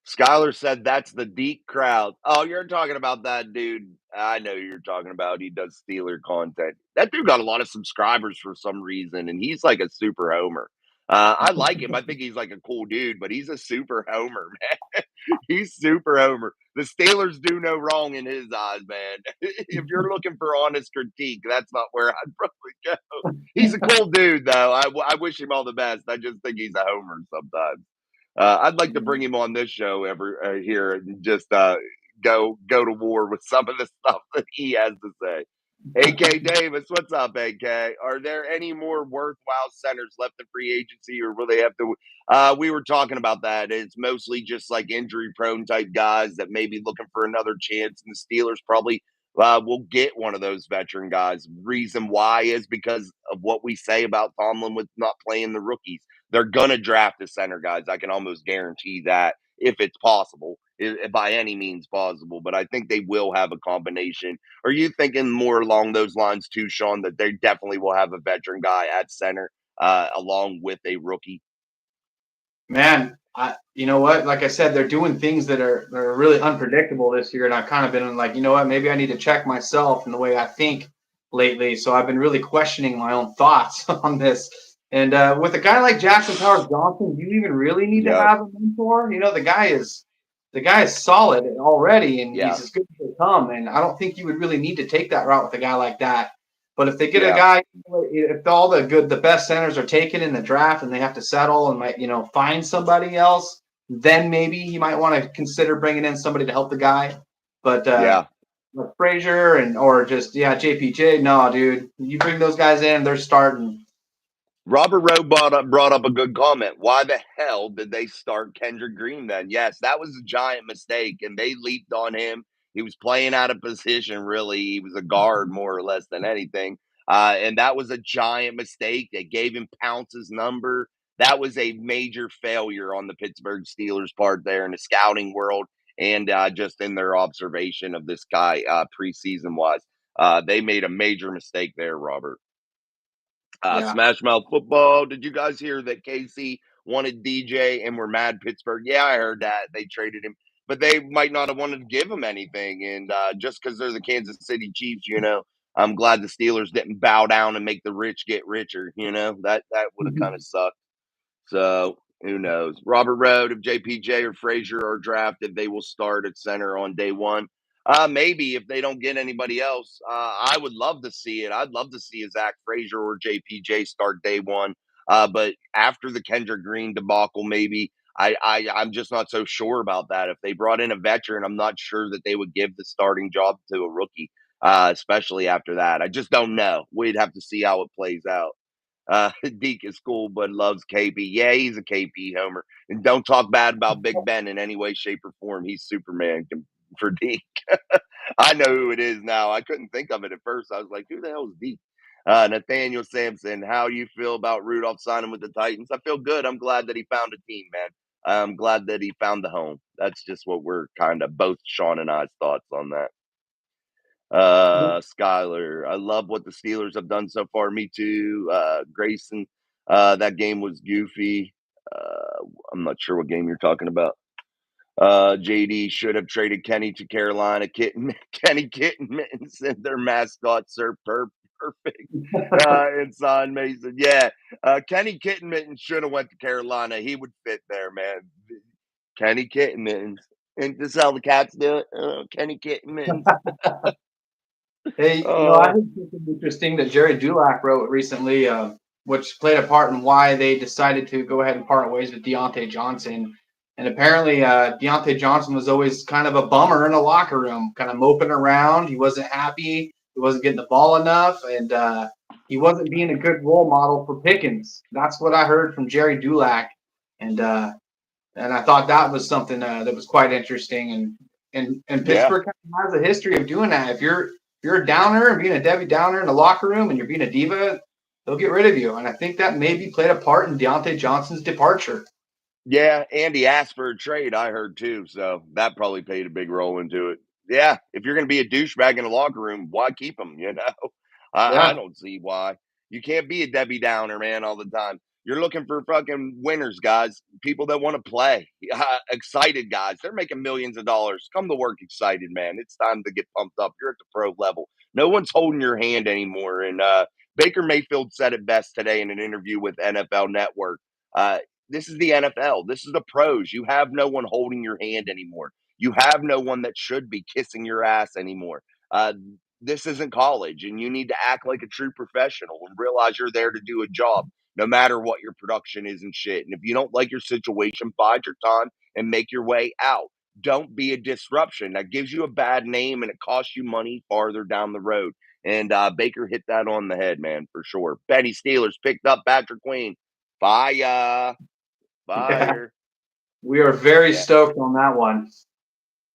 Skylar said that's the deep crowd. Oh, you're talking about that dude. I know who you're talking about. He does Steeler content. That dude got a lot of subscribers for some reason, and he's like a super homer. I like him. I think he's like a cool dude, but he's a super homer, man. He's super homer. The Steelers do no wrong in his eyes, man. If you're looking for honest critique, that's not where I'd probably go. He's a cool dude, though. I wish him all the best. I just think he's a homer sometimes. I'd like to bring him on this show here and just go to war with some of the stuff that he has to say. AK Davis, what's up, AK? Are there any more worthwhile centers left in free agency, or will they have to? We were talking about that. It's mostly just like injury prone type guys that may be looking for another chance, and the Steelers probably will get one of those veteran guys. Reason why is because of what we say about Tomlin with not playing the rookies. They're going to draft a center, guys. I can almost guarantee that if it's possible, by any means possible. But I think they will have a combination. Are you thinking more along those lines too, Sean, that they definitely will have a veteran guy at center along with a rookie? Man, you know what? Like I said, they're doing things that are really unpredictable this year, and I've kind of been like, you know what? Maybe I need to check myself and the way I think lately. So I've been really questioning my own thoughts on this. And with a guy like Jackson Powers Johnson, do you even really need to Yep. have a mentor? The guy is solid already, and Yeah. he's as good as they come. And I don't think you would really need to take that route with a guy like that. But if they get a Yeah. guy, if all the best centers are taken in the draft, and they have to settle and might find somebody else, then maybe you might want to consider bringing in somebody to help the guy. But Yeah. like Frazier or just JPJ, no, dude, you bring those guys in, they're starting. Robert Rowe brought up a good comment. Why the hell did they start Kendrick Green then? Yes, that was a giant mistake, and they leaped on him. He was playing out of position, really. He was a guard more or less than anything. And that was a giant mistake. They gave him Pounce's number. That was a major failure on the Pittsburgh Steelers' part there in the scouting world and just in their observation of this guy preseason wise. They made a major mistake there, Robert. Yeah. Smash Mouth Football. Did you guys hear that Casey wanted DJ and were mad Pittsburgh? Yeah, I heard that. They traded him, but they might not have wanted to give him anything. And just because they're the Kansas City Chiefs, I'm glad the Steelers didn't bow down and make the rich get richer. That would have kind of sucked. So who knows? Robert Road, if JPJ or Frazier are drafted, they will start at center on day one. Maybe if they don't get anybody else, I would love to see it. I'd love to see a Zach Frazier or JPJ start day one. But after the Kendrick Green debacle, maybe I'm just not so sure about that. If they brought in a veteran, I'm not sure that they would give the starting job to a rookie, especially after that. I just don't know. We'd have to see how it plays out. Deke is cool, but loves KP. Yeah, he's a KP homer. And don't talk bad about Big Ben in any way, shape, or form. He's Superman for Deke. I know who it is now. I couldn't think of it at first. I was like, who the hell is Deke? Nathaniel Sampson, how do you feel about Rudolph signing with the Titans? I feel good. I'm glad that he found a team, man. I'm glad that he found the home. That's just what we're kind of both Sean and I's thoughts on that. Skyler, I love what the Steelers have done so far. Me too. Grayson, that game was goofy. I'm not sure what game you're talking about. JD should have traded Kenny to Carolina. Kenny Kitten Mittens and their mascots are perfect. And Son Mason, yeah. Kenny Kitten Mittens should have went to Carolina. He would fit there, man. Kenny Kitten Mittens. And this is how the cats do it. Kenny Kitten Mittens. Hey, I Oh, heard something interesting that Jerry Dulac wrote recently, which played a part in why they decided to go ahead and part ways with Deontay Johnson. And apparently, Deontay Johnson was always kind of a bummer in the locker room, kind of moping around. He wasn't happy. He wasn't getting the ball enough. And he wasn't being a good role model for Pickens. That's what I heard from Jerry Dulac, and I thought that was something that was quite interesting. And Yeah. Pittsburgh kind of has a history of doing that. If you're a downer and being a Debbie Downer in the locker room and you're being a diva, they'll get rid of you. And I think that maybe played a part in Deontay Johnson's departure. Yeah, Andy asked for a trade, I heard too, so that probably played a big role into it. Yeah, if you're gonna be a douchebag in the locker room, why keep him, you know? I Yeah, don't see why. You can't be a Debbie Downer, man, all the time. You're looking for fucking winners, guys, people that wanna play, excited guys. They're making millions of dollars. Come to work excited, man. It's time to get pumped up. You're at the pro level. No one's holding your hand anymore, and, Baker Mayfield said it best today in an interview with NFL Network. Uh, this is the NFL. This is the pros. You have no one holding your hand anymore. You have no one that should be kissing your ass anymore. Uh, this isn't college, and you need to act like a true professional and realize you're there to do a job, no matter what your production is and shit. And if you don't like your situation, bide your time and make your way out. Don't be a disruption. That gives you a bad name and it costs you money farther down the road. And Baker hit that on the head, man, for sure. Benny Steelers picked up Patrick Queen. Fire. yeah. Fire. We are very Yeah. stoked on that one.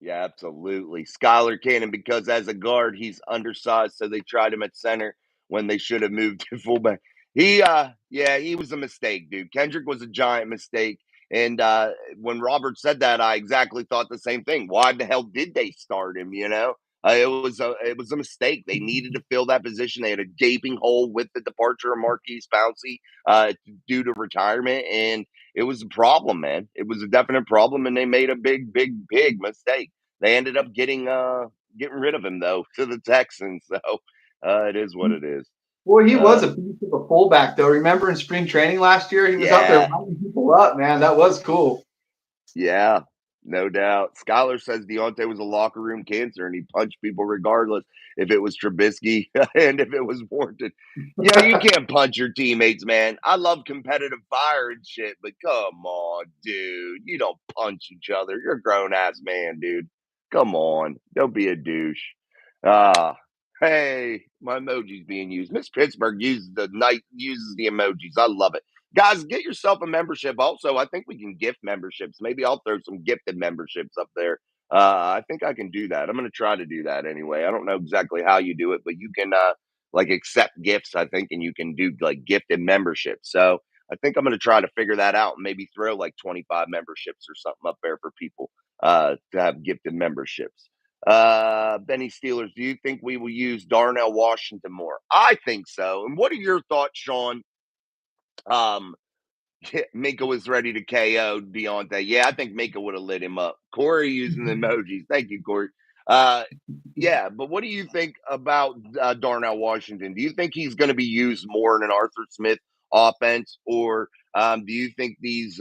Yeah, absolutely. Skylar Cannon, because as a guard, he's undersized, so they tried him at center when they should have moved to fullback. Yeah, he was a mistake, dude. Kendrick was a giant mistake. And when Robert said that, I exactly thought the same thing. Why the hell did they start him? You know, it was a mistake. They needed to fill that position. They had a gaping hole with the departure of Marquise Pouncey due to retirement, and it was a problem, man. It was a definite problem, and they made a big, big, big mistake. They ended up getting rid of him though to the Texans. So it is what it is. Boy, he was Uh, a beast of a fullback, though. Remember in spring training last year, he was out there yeah, lighting people up, man. That was cool. yeah, no doubt. Skylar says Deontay was a locker room cancer and he punched people regardless if it was Trubisky and if it was warranted. Yeah, you can't punch your teammates, man. I love competitive fire and shit, but come on, dude. You don't punch each other. You're a grown ass man, dude. Come on. Don't be a douche. Ah, hey, my emoji's being used. Miss Pittsburgh uses the emojis. I love it. Guys, get yourself a membership. Also, I think we can gift memberships. Maybe I'll throw some gifted memberships up there. I think I can do that. I'm going to try to do that anyway. I don't know exactly how you do it, but you can like accept gifts, I think, and you can do like gifted memberships. So I think I'm going to try to figure that out and maybe throw like 25 memberships or something up there for people to have gifted memberships. Benny Steelers, do you think we will use Darnell Washington more? I think so. And what are your thoughts, Sean? Um, Minka was ready to KO Deontay. Yeah, I think Minka would have lit him up. Corey using the emojis. Thank you, Corey. Uh, yeah, but what do you think about Darnell Washington? Do you think he's going to be used more in an Arthur Smith offense, or do you think these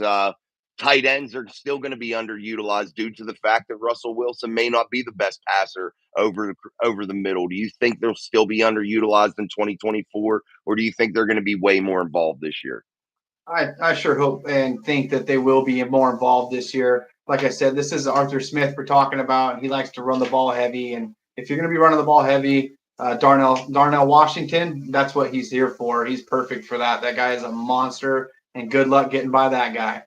tight ends are still going to be underutilized due to the fact that Russell Wilson may not be the best passer over the middle? Do you think they'll still be underutilized in 2024, or do you think they're going to be way more involved this year? I sure hope and think that they will be more involved this year. Like I said, this is Arthur Smith we're talking about. He likes to run the ball heavy, and if you're going to be running the ball heavy, Darnell Washington, that's what he's here for. He's perfect for that. That guy is a monster, and good luck getting by that guy.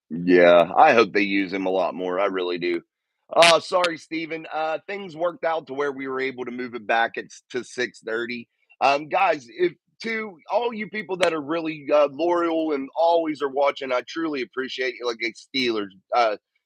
Yeah, I hope they use him a lot more. I really do. Sorry, Steven. Things worked out to where we were able to move it back to 6:30. Guys, if to all you people that are really loyal and always are watching, I truly appreciate you. Like Steelers,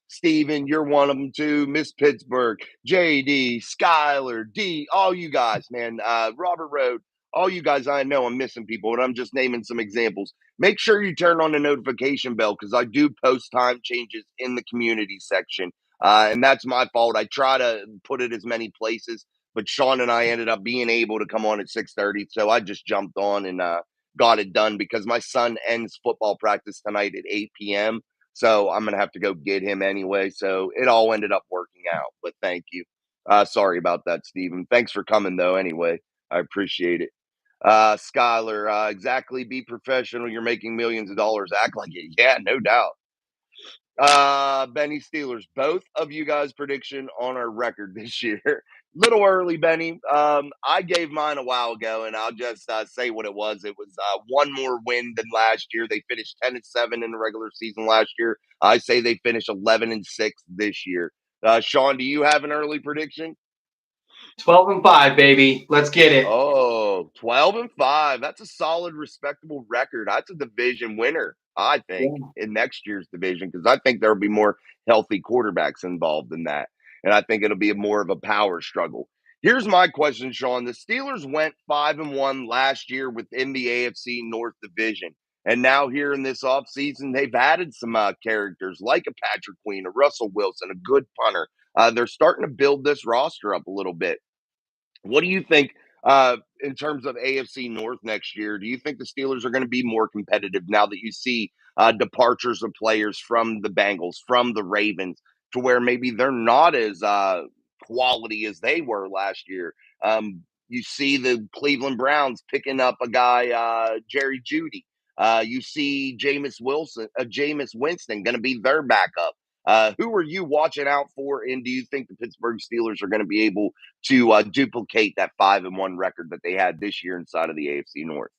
Steven, you're one of them too. Miss Pittsburgh, JD, Skyler, D, all you guys, man. Robert Road, all you guys. I know I'm missing people, and I'm just naming some examples. Make sure you turn on the notification bell because I do post time changes in the community section. And that's my fault. I try to put it as many places, but Sean and I ended up being able to come on at 6:30. So I just jumped on and got it done because my son ends football practice tonight at 8 p.m. So I'm going to have to go get him anyway. So it all ended up working out. But thank you. Sorry about that, Stephen. Thanks for coming, though, anyway. I appreciate it. Skyler, exactly. Be professional. You're making millions of dollars. Act like it. Yeah, no doubt. Benny Steelers, both of you guys' prediction on our record this year. Little early, Benny. I gave mine a while ago, and I'll just say what it was. It was one more win than last year. They finished 10-7 in the regular season last year. I say they finish 11-6 this year. Sean, do you have an early prediction? 12-5, baby. Let's get it. Oh, 12-5. That's a solid, respectable record. That's a division winner, I think, Yeah. in next year's division, because I think there'll be more healthy quarterbacks involved in that. And I think it'll be more of a power struggle. Here's my question, Sean. The Steelers went 5-1 last year within the AFC North division. And now here in this offseason, they've added some characters like a Patrick Queen, a Russell Wilson, a good punter. They're starting to build this roster up a little bit. What do you think in terms of AFC North next year? Do you think the Steelers are going to be more competitive now that you see departures of players from the Bengals, from the Ravens, to where maybe they're not as quality as they were last year? You see the Cleveland Browns picking up a guy, Jerry Judy. You see Jameis Winston going to be their backup. Who are you watching out for? And do you think the Pittsburgh Steelers are going to be able to duplicate that 5-1 record that they had this year inside of the AFC North?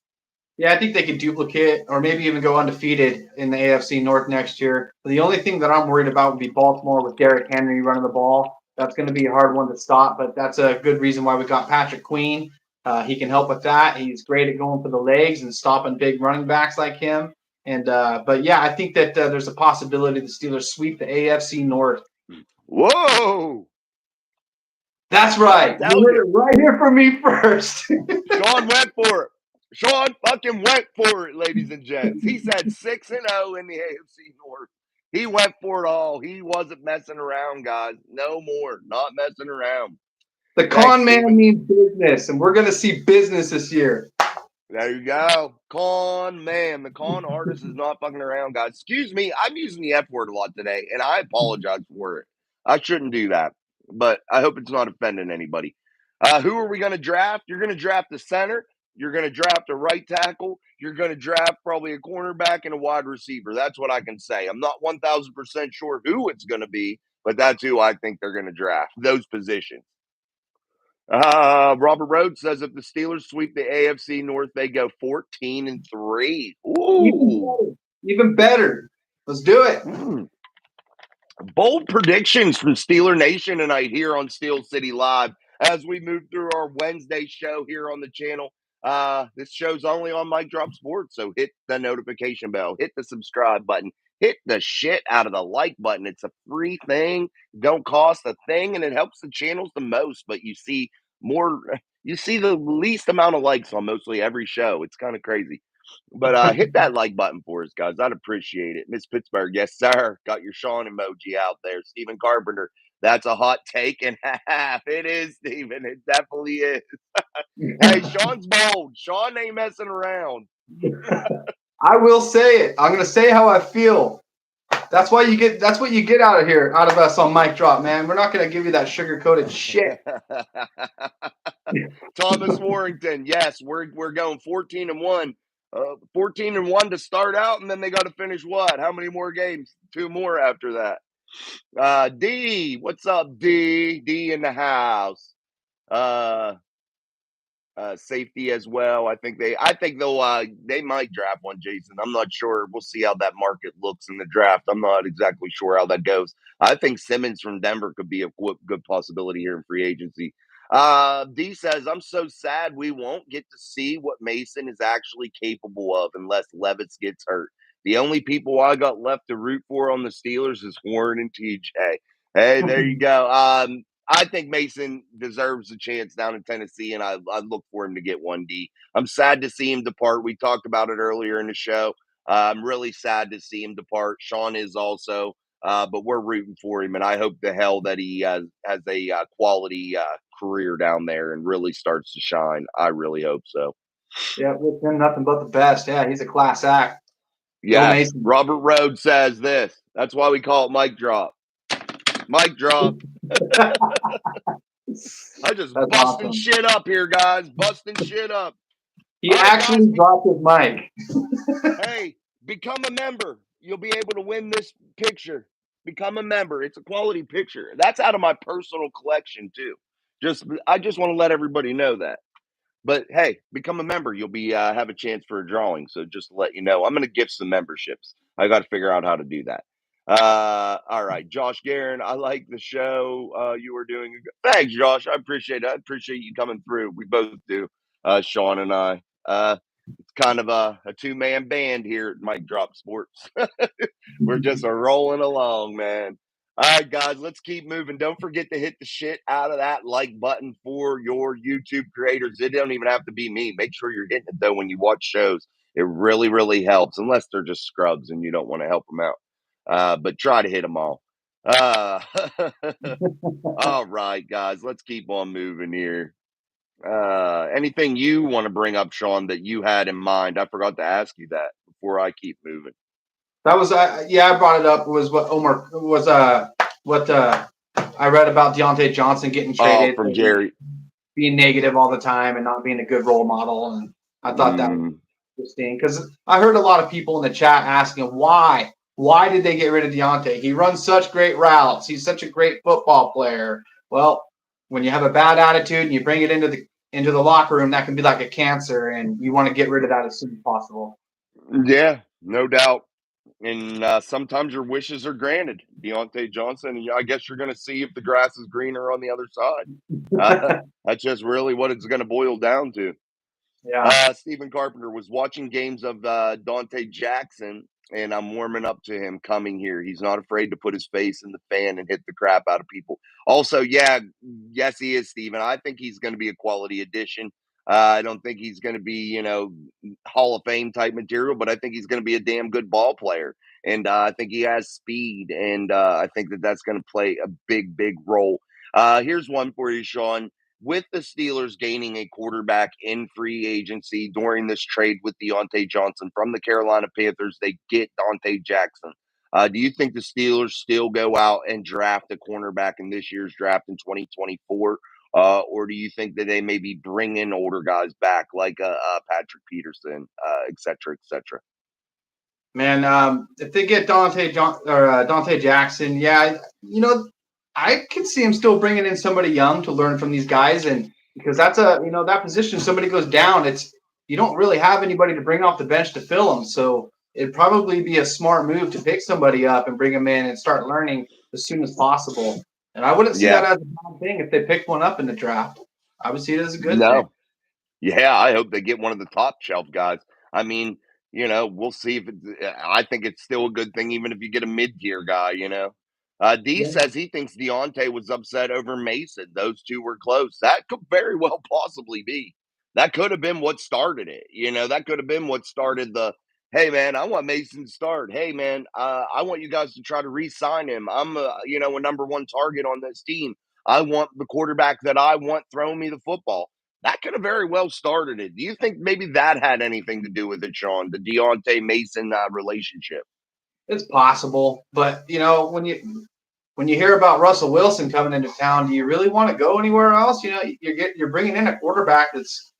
Yeah, I think they could duplicate or maybe even go undefeated in the AFC North next year. The only thing that I'm worried about would be Baltimore with Derrick Henry running the ball. That's going to be a hard one to stop, but that's a good reason why we got Patrick Queen. He can help with that. He's great at going for the legs and stopping big running backs like him. And but yeah, I think that there's a possibility the Steelers sweep the AFC North. Whoa! That's I right. You tell heard you, it right here from me first. Sean went for it. Sean fucking went for it, ladies and gents. He said 6-0 in the AFC North. He went for it all. He wasn't messing around, guys. No more. Not messing around. The Thanks, con man Steven. means business, and we're going to see business this year. There you go. Con man. The con artist is not fucking around, guys. Excuse me. I'm using the F word a lot today, and I apologize for it. I shouldn't do that, but I hope it's not offending anybody. Who are we going to draft? You're going to draft the center. You're going to draft a right tackle. You're going to draft probably a cornerback and a wide receiver. That's what I can say. I'm not 1,000% sure who it's going to be, but that's who I think they're going to draft, those positions. Robert Rhodes says if the Steelers sweep the AFC North, they go 14-3. Even Ooh. better. Even better. Let's do it. Mm. Bold predictions from Steeler Nation tonight here on Steel City Live as we move through our Wednesday show here on the channel. This show's only on Mic Drop Sports, so hit the notification bell, hit the subscribe button, hit the shit out of the like button. It's a free thing, don't cost a thing, and it helps the channels the most. But you see the least amount of likes on mostly every show. It's kind of crazy. But hit that like button for us, guys. I'd appreciate it. Miss Pittsburgh, yes, sir. Got your Sean emoji out there. Stephen Carpenter, that's a hot take and a half. It is, Stephen. It definitely is. Hey, Sean's bold. Sean ain't messing around. I will say it. I'm going to say how I feel. That's why you get. That's what you get out of us on Mic Drop, man. We're not going to give you that sugar coated shit. Thomas Warrington, yes, we're going 14-1. 14-1 to start out, and then they got to finish what? How many more games? Two more after that. D, what's up, D? D in the house. Uh, Safety as well. I think they might draft one, Jason. I'm not sure. We'll see how that market looks in the draft. I'm not exactly sure how that goes. I think Simmons from Denver could be a good possibility here in free agency. D says, I'm so sad we won't get to see what Mason is actually capable of unless Levis gets hurt. The only people I got left to root for on the Steelers is Warren and TJ. Hey, there you go. I think Mason deserves a chance down in Tennessee, and I look for him to get 1D. I'm sad to see him depart. We talked about it earlier in the show. I'm really sad to see him depart. Sean is also, but we're rooting for him, and I hope the hell that he has a quality career down there and really starts to shine. I really hope so. Yeah, with him, nothing but the best. Yeah, he's a class act. Go Yes, Mason. Robert Rhodes says this. That's why we call it Mic Drop. Mic Drop. I just That's busting awesome. shit up here, guys. Busting shit up. He All right, guys. actually dropped his mic. Hey, become a member. You'll be able to win this picture. Become a member. It's a quality picture. That's out of my personal collection, too. I just want to let everybody know that. But hey, become a member. You'll be have a chance for a drawing. So just to let you know, I'm going to gift some memberships. I got to figure out how to do that. All right, Josh Guerin, I like the show you were doing. Thanks, Josh. I appreciate it. I appreciate you coming through. We both do, Sean and I. It's kind of a two-man band here at Mike Drop Sports. We're just a rolling along, man. All right, guys, let's keep moving. Don't forget to hit the shit out of that like button for your YouTube creators. It don't even have to be me. Make sure you're hitting it though when you watch shows. It really, really helps, unless they're just scrubs and you don't want to help them out. But try to hit them all. Uh, all right, guys, let's keep on moving here. Anything you want to bring up, Sean, that you had in mind? I forgot to ask you that before I keep moving. That was yeah, I brought it up. Was what Omar was what I read about Deontay Johnson getting Oh, traded, from Jerry. being negative all the time and not being a good role model, and I thought that was Mm, interesting because I heard a lot of people in the chat asking why did they get rid of Deontay? He runs such great routes. He's such a great football player. Well, when you have a bad attitude and you bring it into the locker room, that can be like a cancer, and you want to get rid of that as soon as possible. yeah, no doubt. And sometimes your wishes are granted. Deontay Johnson, and I guess you're going to see if the grass is greener on the other side. That's just really what it's going to boil down to. Yeah. Stephen Carpenter was watching games of Deontay Jackson, and I'm warming up to him coming here. He's not afraid to put his face in the fan and hit the crap out of people. Also, yeah, yes, he is, Stephen. I think he's going to be a quality addition. I don't think he's going to be, Hall of Fame type material, but I think he's going to be a damn good ball player. And I think he has speed, and I think that that's going to play a big, big role. Here's one for you, Sean. With the Steelers gaining a quarterback in free agency during this trade with Deontay Johnson from the Carolina Panthers, they get Deontay Jackson. Do you think the Steelers still go out and draft a cornerback in this year's draft in 2024? Or do you think that they maybe bring in older guys back like Patrick Peterson, et cetera, et cetera? Man, if they get Dante Jackson, yeah, I can see him still bringing in somebody young to learn from these guys, and because that's that position, somebody goes down, it's you don't really have anybody to bring off the bench to fill them, so it'd probably be a smart move to pick somebody up and bring them in and start learning as soon as possible. And I wouldn't see that Yeah, as a bad thing if they picked one up in the draft. I would see it as a good thing. no. Yeah, I hope they get one of the top shelf guys. I mean, we'll see if I think it's still a good thing, even if you get a mid tier guy. D Yeah. says he thinks Deontay was upset over Mason. Those two were close. That could very well possibly be. That could have been what started it. That could have been what started the. Hey man, I want Mason to start. Hey man, I want you guys to try to re-sign him. I'm a number one target on this team. I want the quarterback that I want throwing me the football. That could have very well started it. Do you think maybe that had anything to do with it, Sean? The Deontay Mason relationship? It's possible, but when you hear about Russell Wilson coming into town, do you really want to go anywhere else? You're bringing in a quarterback that's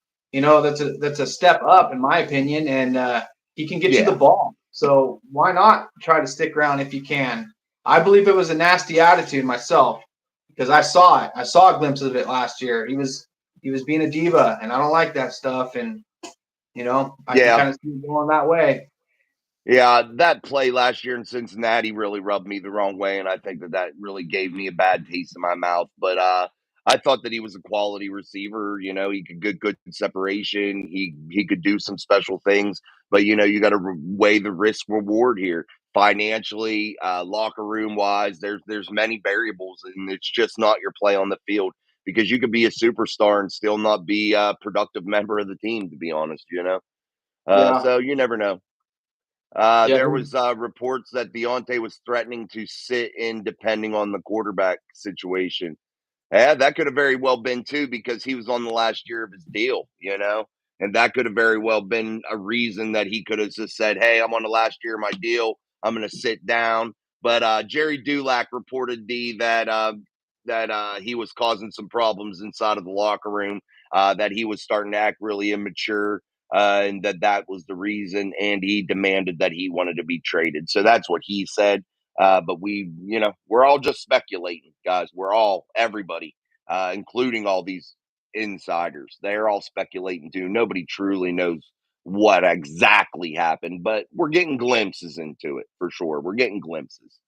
a step up in my opinion, and he can get you the Yeah, ball. So why not try to stick around if you can? I believe it was a nasty attitude myself because I saw it. I saw a glimpse of it last year. He was being a diva, and I don't like that stuff. And I can yeah. kind of see it going that way. Yeah, that play last year in Cincinnati really rubbed me the wrong way, and I think that that really gave me a bad taste in my mouth. But I thought that he was a quality receiver. He could get good separation. He could do some special things. But you got to weigh the risk reward here, financially, locker room wise. There's many variables, and it's just not your play on the field because you could be a superstar and still not be a productive member of the team. To be honest, Yeah, so you never know. yeah. There was reports that Deontay was threatening to sit in depending on the quarterback situation. Yeah, that could have very well been too because he was on the last year of his deal, and that could have very well been a reason that he could have just said, "Hey, I'm on the last year of my deal. I'm going to sit down." But Jerry Dulac reported that he was causing some problems inside of the locker room. That he was starting to act really immature, and that was the reason. And he demanded that he wanted to be traded. So that's what he said. But we're all just speculating, guys. We're all everybody. including all these insiders. They're all speculating too. Nobody truly knows what exactly happened, but we're getting glimpses into it for sure. We're getting glimpses.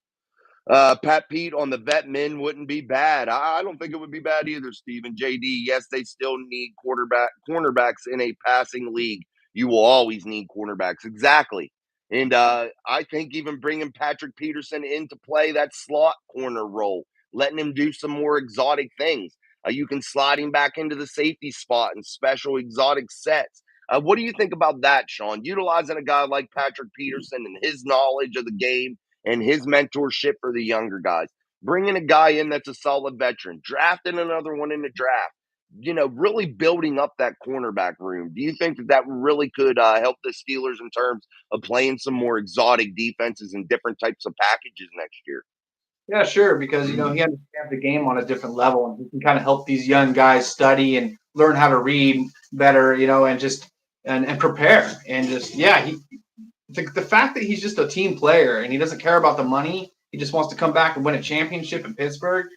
Pat Pete on the vet men wouldn't be bad. I don't think it would be bad either, Stephen. JD, yes, they still need cornerbacks in a passing league. You will always need cornerbacks. Exactly. And I think even bringing Patrick Peterson into play, that slot corner role, letting him do some more exotic things. You can slide him back into the safety spot and special exotic sets. What do you think about that, Sean? Utilizing a guy like Patrick Peterson and his knowledge of the game and his mentorship for the younger guys. Bringing a guy in that's a solid veteran, drafting another one in the draft, really building up that cornerback room. Do you think that really could help the Steelers in terms of playing some more exotic defenses and different types of packages next year? Yeah, sure, because he understands the game on a different level, and he can kind of help these young guys study and learn how to read better, and just and prepare and just the fact that he's just a team player and he doesn't care about the money, he just wants to come back and win a championship in Pittsburgh.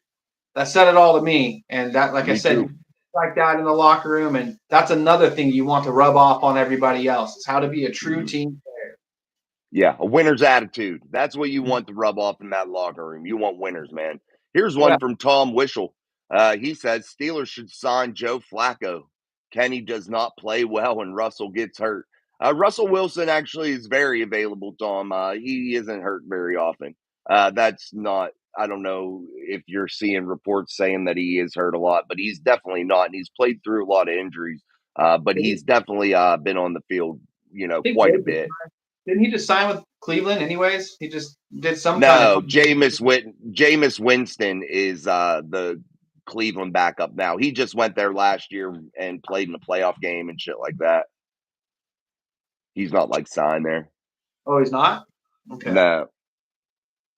That said it all to me, and that, like I Me said, too. like that in the locker room, and that's another thing you want to rub off on everybody else is how to be a true Mhm. team. Yeah, a winner's attitude. That's what you want to rub off in that locker room. You want winners, man. Here's Yeah, one from Tom Wishel. He says Steelers should sign Joe Flacco. Kenny does not play well when Russell gets hurt. Russell Wilson actually is very available, Tom. He isn't hurt very often. That's not, I don't know if you're seeing reports saying that he is hurt a lot, but he's definitely not. And he's played through a lot of injuries, but did he, he's definitely been on the field, I think quite a Dave just bit. didn't he just sign with Cleveland anyways? He just did some kind of No, Jameis Winston is the Cleveland backup now. He just went there last year and played in a playoff game and shit like that. He's not like signed there. Oh, he's not? Okay. No.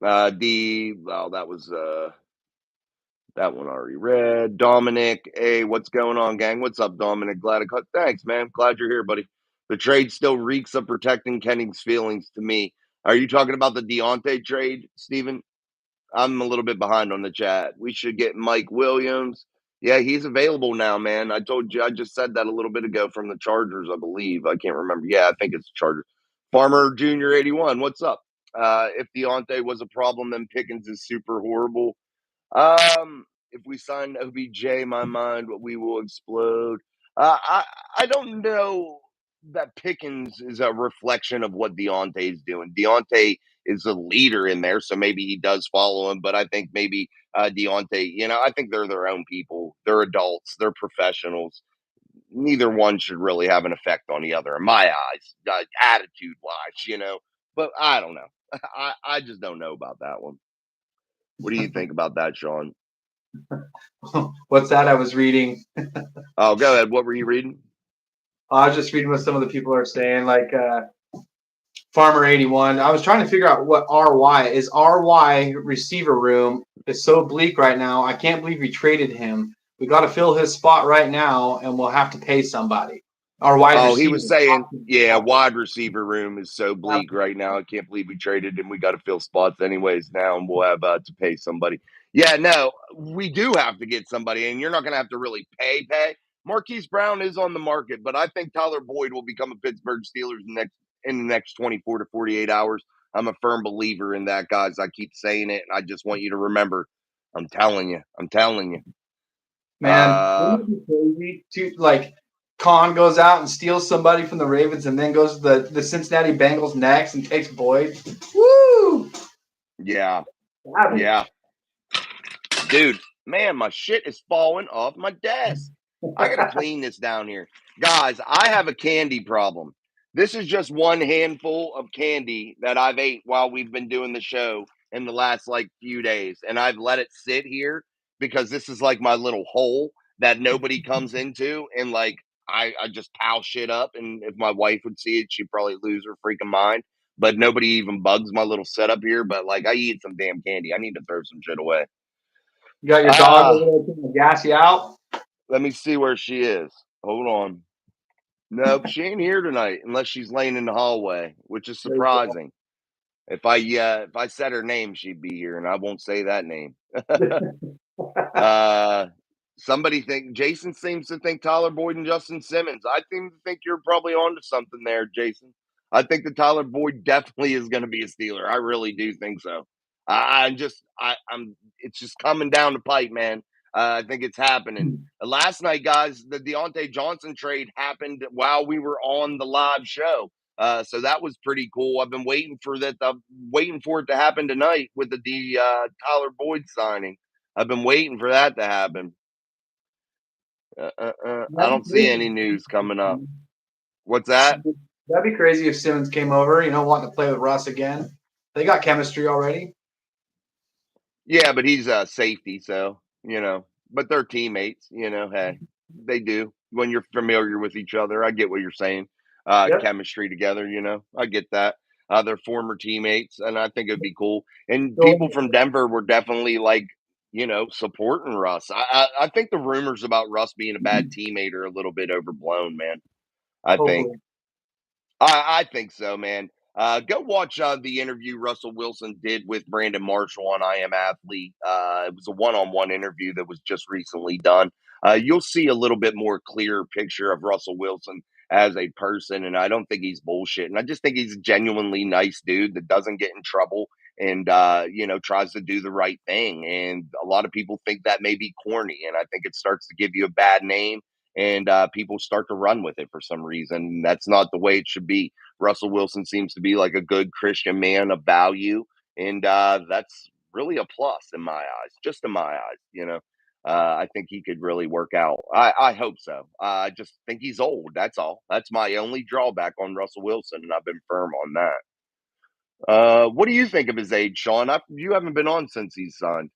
That was that one already read. Dominic, hey, what's going on, gang? What's up, Dominic? Glad to cut. Thanks, man. Glad you're here, buddy. The trade still reeks of protecting Kenny's feelings to me. Are you talking about the Deontay trade, Steven? I'm a little bit behind on the chat. We should get Mike Williams. Yeah, he's available now, man. I told you, I just said that a little bit ago from the Chargers, I believe. I can't remember. Yeah, I think it's Chargers. Farmer Junior 81, what's up? If Deontay was a problem, then Pickens is super horrible. If we sign OBJ, my mind, we will explode. I don't know that Pickens is a reflection of what Deontay's doing. Deontay is a leader in there, so maybe he does follow him. But I think maybe Deontay, I think they're their own people. They're adults. They're professionals. Neither one should really have an effect on the other, in my eyes, attitude wise. But I don't know. I just don't know about that one. What do you think about that, Sean? What's that I was reading? Oh, go ahead. What were you reading? I was just reading what some of the people are saying, like Farmer 81. I was trying to figure out what RY is. RY receiver room is so bleak right now. I can't believe we traded him. We got to fill his spot right now, and we'll have to pay somebody. Our wide Oh, he receiver. was saying, yeah, wide receiver room is so bleak right now. I can't believe we traded him. We got to fill spots anyways now, and we'll have to pay somebody. Yeah, no, we do have to get somebody, and you're not going to have to really pay. Marquise Brown is on the market, but I think Tyler Boyd will become a Pittsburgh Steelers in the next 24 to 48 hours. I'm a firm believer in that, guys. I keep saying it, and I just want you to remember. I'm telling you. I'm telling you. Man, wouldn't it be crazy to like Khan goes out and steals somebody from the Ravens and then goes to the Cincinnati Bengals next and takes Boyd? Woo! Yeah. Savage. Yeah. Dude, man, my shit is falling off my desk. I got to clean this down here. Guys, I have a candy problem. This is just one handful of candy that I've ate while we've been doing the show in the last like few days. And I've let it sit here because this is like my little hole that nobody comes into. And like, I just pile shit up. And if my wife would see it, she'd probably lose her freaking mind. But nobody even bugs my little setup here. But like, I eat some damn candy. I need to throw some shit away. You got your dog over Ah, there trying to gas you out? let me see where she is. Hold on. Nope, she ain't here tonight unless she's laying in the hallway, which is There you surprising. If I said her name, she'd be here, and I won't say that name. go. uh, Jason seems to think Tyler Boyd and Justin Simmons. I seem to think you're probably onto something there, Jason. I think that Tyler Boyd definitely is going to be a Steeler. I really do think so. I'm. It's just coming down the pipe, man. I think it's happening. Last night, guys, the Deontay Johnson trade happened while we were on the live show. So that was pretty cool. I've been waiting for that. I'm waiting for it to happen tonight with the Tyler Boyd signing. I've been waiting for that to happen. I That'd don't be see crazy. any news coming up. What's that? That'd be crazy if Simmons came over, wanting to play with Russ again. They got chemistry already. Yeah, but he's a safety, so But they're teammates. Hey, they do when you're familiar with each other. I get what you're saying. Yep. Chemistry together. I get that. They're former teammates, and I think it'd be cool. And So people from Denver were definitely like, supporting Russ. I think the rumors about Russ being a bad teammate are a little bit overblown, man. I think. hopefully. I think so, man. Go watch the interview Russell Wilson did with Brandon Marshall on I Am Athlete. It was a one-on-one interview that was just recently done. You'll see a little bit more clear picture of Russell Wilson as a person, and I don't think he's bullshitting. I just think he's a genuinely nice dude that doesn't get in trouble and tries to do the right thing. And a lot of people think that may be corny, and I think it starts to give you a bad name and people start to run with it for some reason. That's not the way it should be. Russell Wilson seems to be like a good Christian man of value, and that's really a plus in my eyes, just in my eyes. I think he could really work out. I hope so. I just think he's old. That's all. That's my only drawback on Russell Wilson, and I've been firm on that. What do you think of his age, Sean? You haven't been on since he's signed.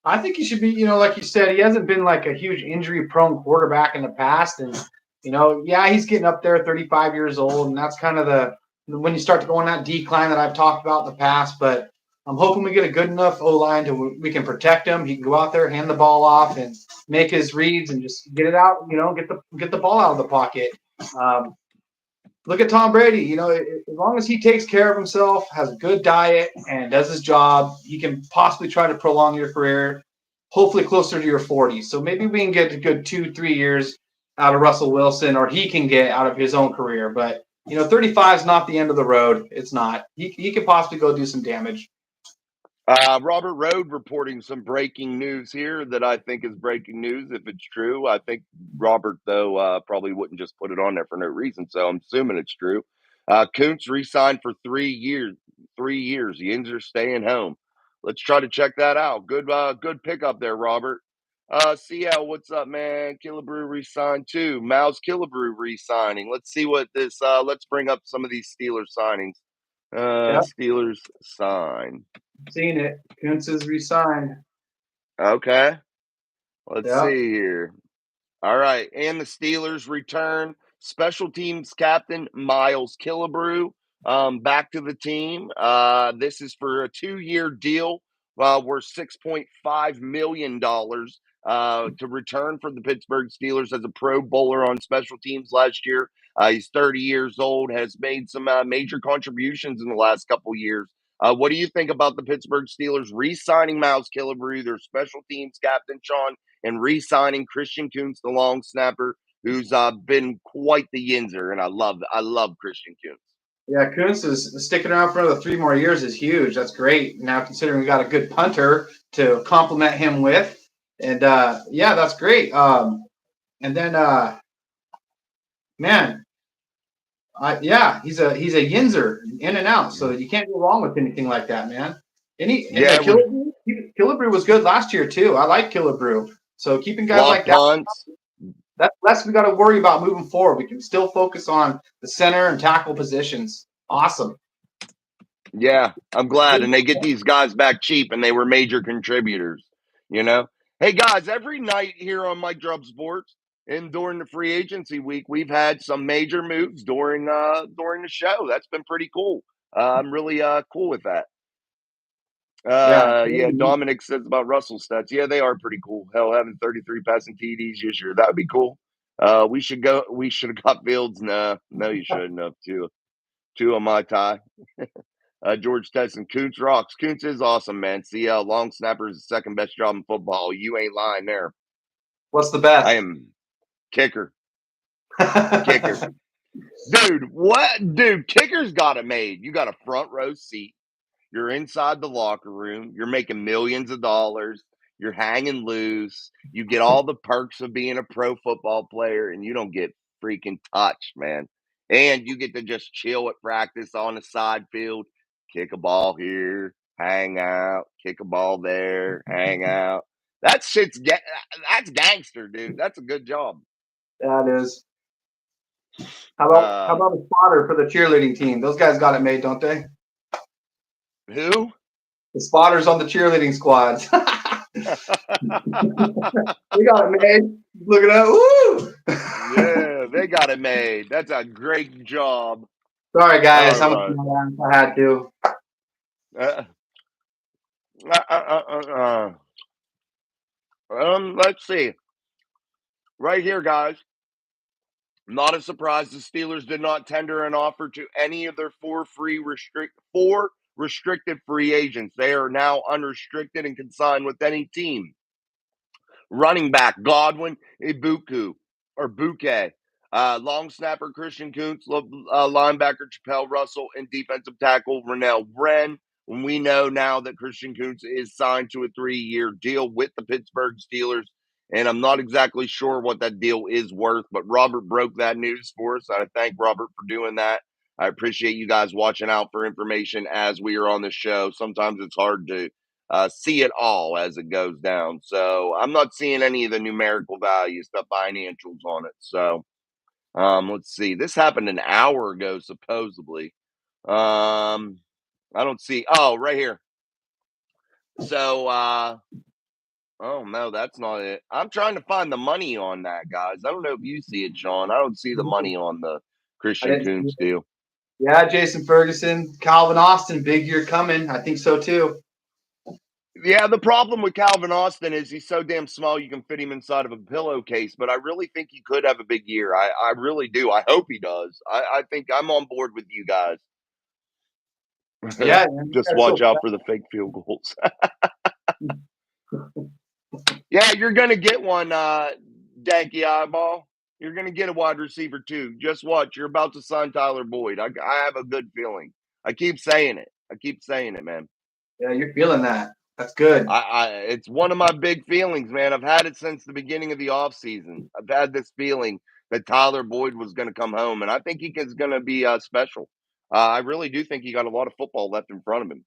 I think he should be, like you said, he hasn't been like a huge injury prone quarterback in the past. And, yeah, he's getting up there, 35 years old. And that's kind of when you start to go on that decline that I've talked about in the past. But I'm hoping we get a good enough O line to we can protect him. He can go out there, hand the ball off, and make his reads and just get it out, get the ball out of the pocket. Look at Tom Brady. As long as he takes care of himself, has a good diet, and does his job, he can possibly try to prolong your career, hopefully closer to your 40s. So maybe we can get a good 2-3 years out of Russell Wilson, or he can get out of his own career. But 35 is not the end of the road. It's not. He could possibly go do some damage. Robert Road reporting some breaking news here that I think is breaking news if it's true. I think Robert, though, probably wouldn't just put it on there for no reason, so I'm assuming it's true. Kuntz re-signed for 3 years. 3 years. The Yinzer's staying home. Let's try to check that out. Good pickup there, Robert. CL, what's up, man? Killebrew re-signed too. Mouse Killebrew re-signing. Let's see what this. Let's bring up some of these Steelers signings. Yep, Steelers sign. seen it. Kuntz is re-signed. Okay. Let's Yep. see here. All right. And the Steelers return special teams captain Miles Killebrew back to the team. This is for a 2-year deal worth $6.5 million to return for the Pittsburgh Steelers as a Pro Bowler on special teams last year. He's 30 years old, has made some major contributions in the last couple years. What do you think about the Pittsburgh Steelers re-signing Miles Killebrew, their special teams captain, Sean, and re-signing Christian Kuntz, the long snapper, who's been quite the yinzer, and I love Christian Kuntz. Yeah, Kuntz is sticking around for another 3 more years is huge. That's great. Now, considering we got a good punter to complement him with, and yeah, that's great. And then, man, yeah, he's a Yinzer in and out, so you can't go wrong with anything like that, man. And Yeah, with Killebrew was good last year too. I like Killebrew. So keeping guys block like that, punts. that's less we got to worry about moving forward. We can still focus on the center and tackle positions. Awesome. Yeah, I'm glad, and they get these guys back cheap, and they were major contributors. Hey guys, every night here on Mike Drub Sports and during the free agency week, we've had some major moves during the show. That's been pretty cool. I'm really cool with that. Yeah. Yeah, Dominic says about Russell stats. Yeah, they are pretty cool. Hell, having 33 passing TDs this year, that would be cool. We should go. We should have got Fields. No, you shouldn't have. Two on my tie. George Tyson, Koontz rocks. Koontz is awesome, man. CL, long snapper is the second best job in football. You ain't lying there. What's the I best? am kicker. Kicker. Dude, what? Dude, kicker's got it made. You got a front row seat. You're inside the locker room. You're making millions of dollars. You're hanging loose. You get all the perks of being a pro football player, and you don't get freaking touched, man. And you get to just chill at practice on the side field, kick a ball here, hang out, kick a ball there, hang out. That shit's that's gangster, dude. That's a good job. That is. How Um, about a spotter for the cheerleading team? Those guys got it made, don't they? who? The spotters on the cheerleading squads. We got it made. Look at that. Woo! Yeah, they got it made. That's a great job. Sorry, guys. All I'm right. I had to. Uh, let's see. Right here, guys. Not a surprise the Steelers did not tender an offer to any of their four restricted free agents. They are now unrestricted and can sign with any team. Running back Godwin, Ibuku or Bouquet. Long snapper Christian Kuntz, linebacker Chappelle Russell, and defensive tackle Rennell Wren. When we know now that Christian Kuntz is signed to a 3-year deal with the Pittsburgh Steelers, and I'm not exactly sure what that deal is worth, but Robert broke that news for us. I thank Robert for doing that. I appreciate you guys watching out for information as we are on the show. Sometimes it's hard to see it all as it goes down. So I'm not seeing any of the numerical values, the financials on it. So let's see. This happened an hour ago, supposedly. I don't see. Oh, right here. So, oh no, that's not it. I'm trying to find the money on that, guys. I don't know if you see it, Sean. I don't see the money on the I Christian didn't see Kuntz it. deal. Yeah, Jason Ferguson, Calvin Austin, big year coming. I think so too. Yeah, the problem with Calvin Austin is he's so damn small you can fit him inside of a pillowcase, but I really think he could have a big year. I really do. I hope he does. I think I'm on board with you guys. Yeah, man, Just that's watch so out for the fake field goals. Yeah, you're gonna get one, Danky Eyeball. You're gonna get a wide receiver too. Just watch. You're about to sign Tyler Boyd. I have a good feeling. I keep saying it. I keep saying it, man. yeah, you're feeling that. That's good. It's one of my big feelings, man. I've had it since the beginning of the offseason. I've had this feeling that Tyler Boyd was going to come home, and I think he is going to be special. I really do think he got a lot of football left in front of him.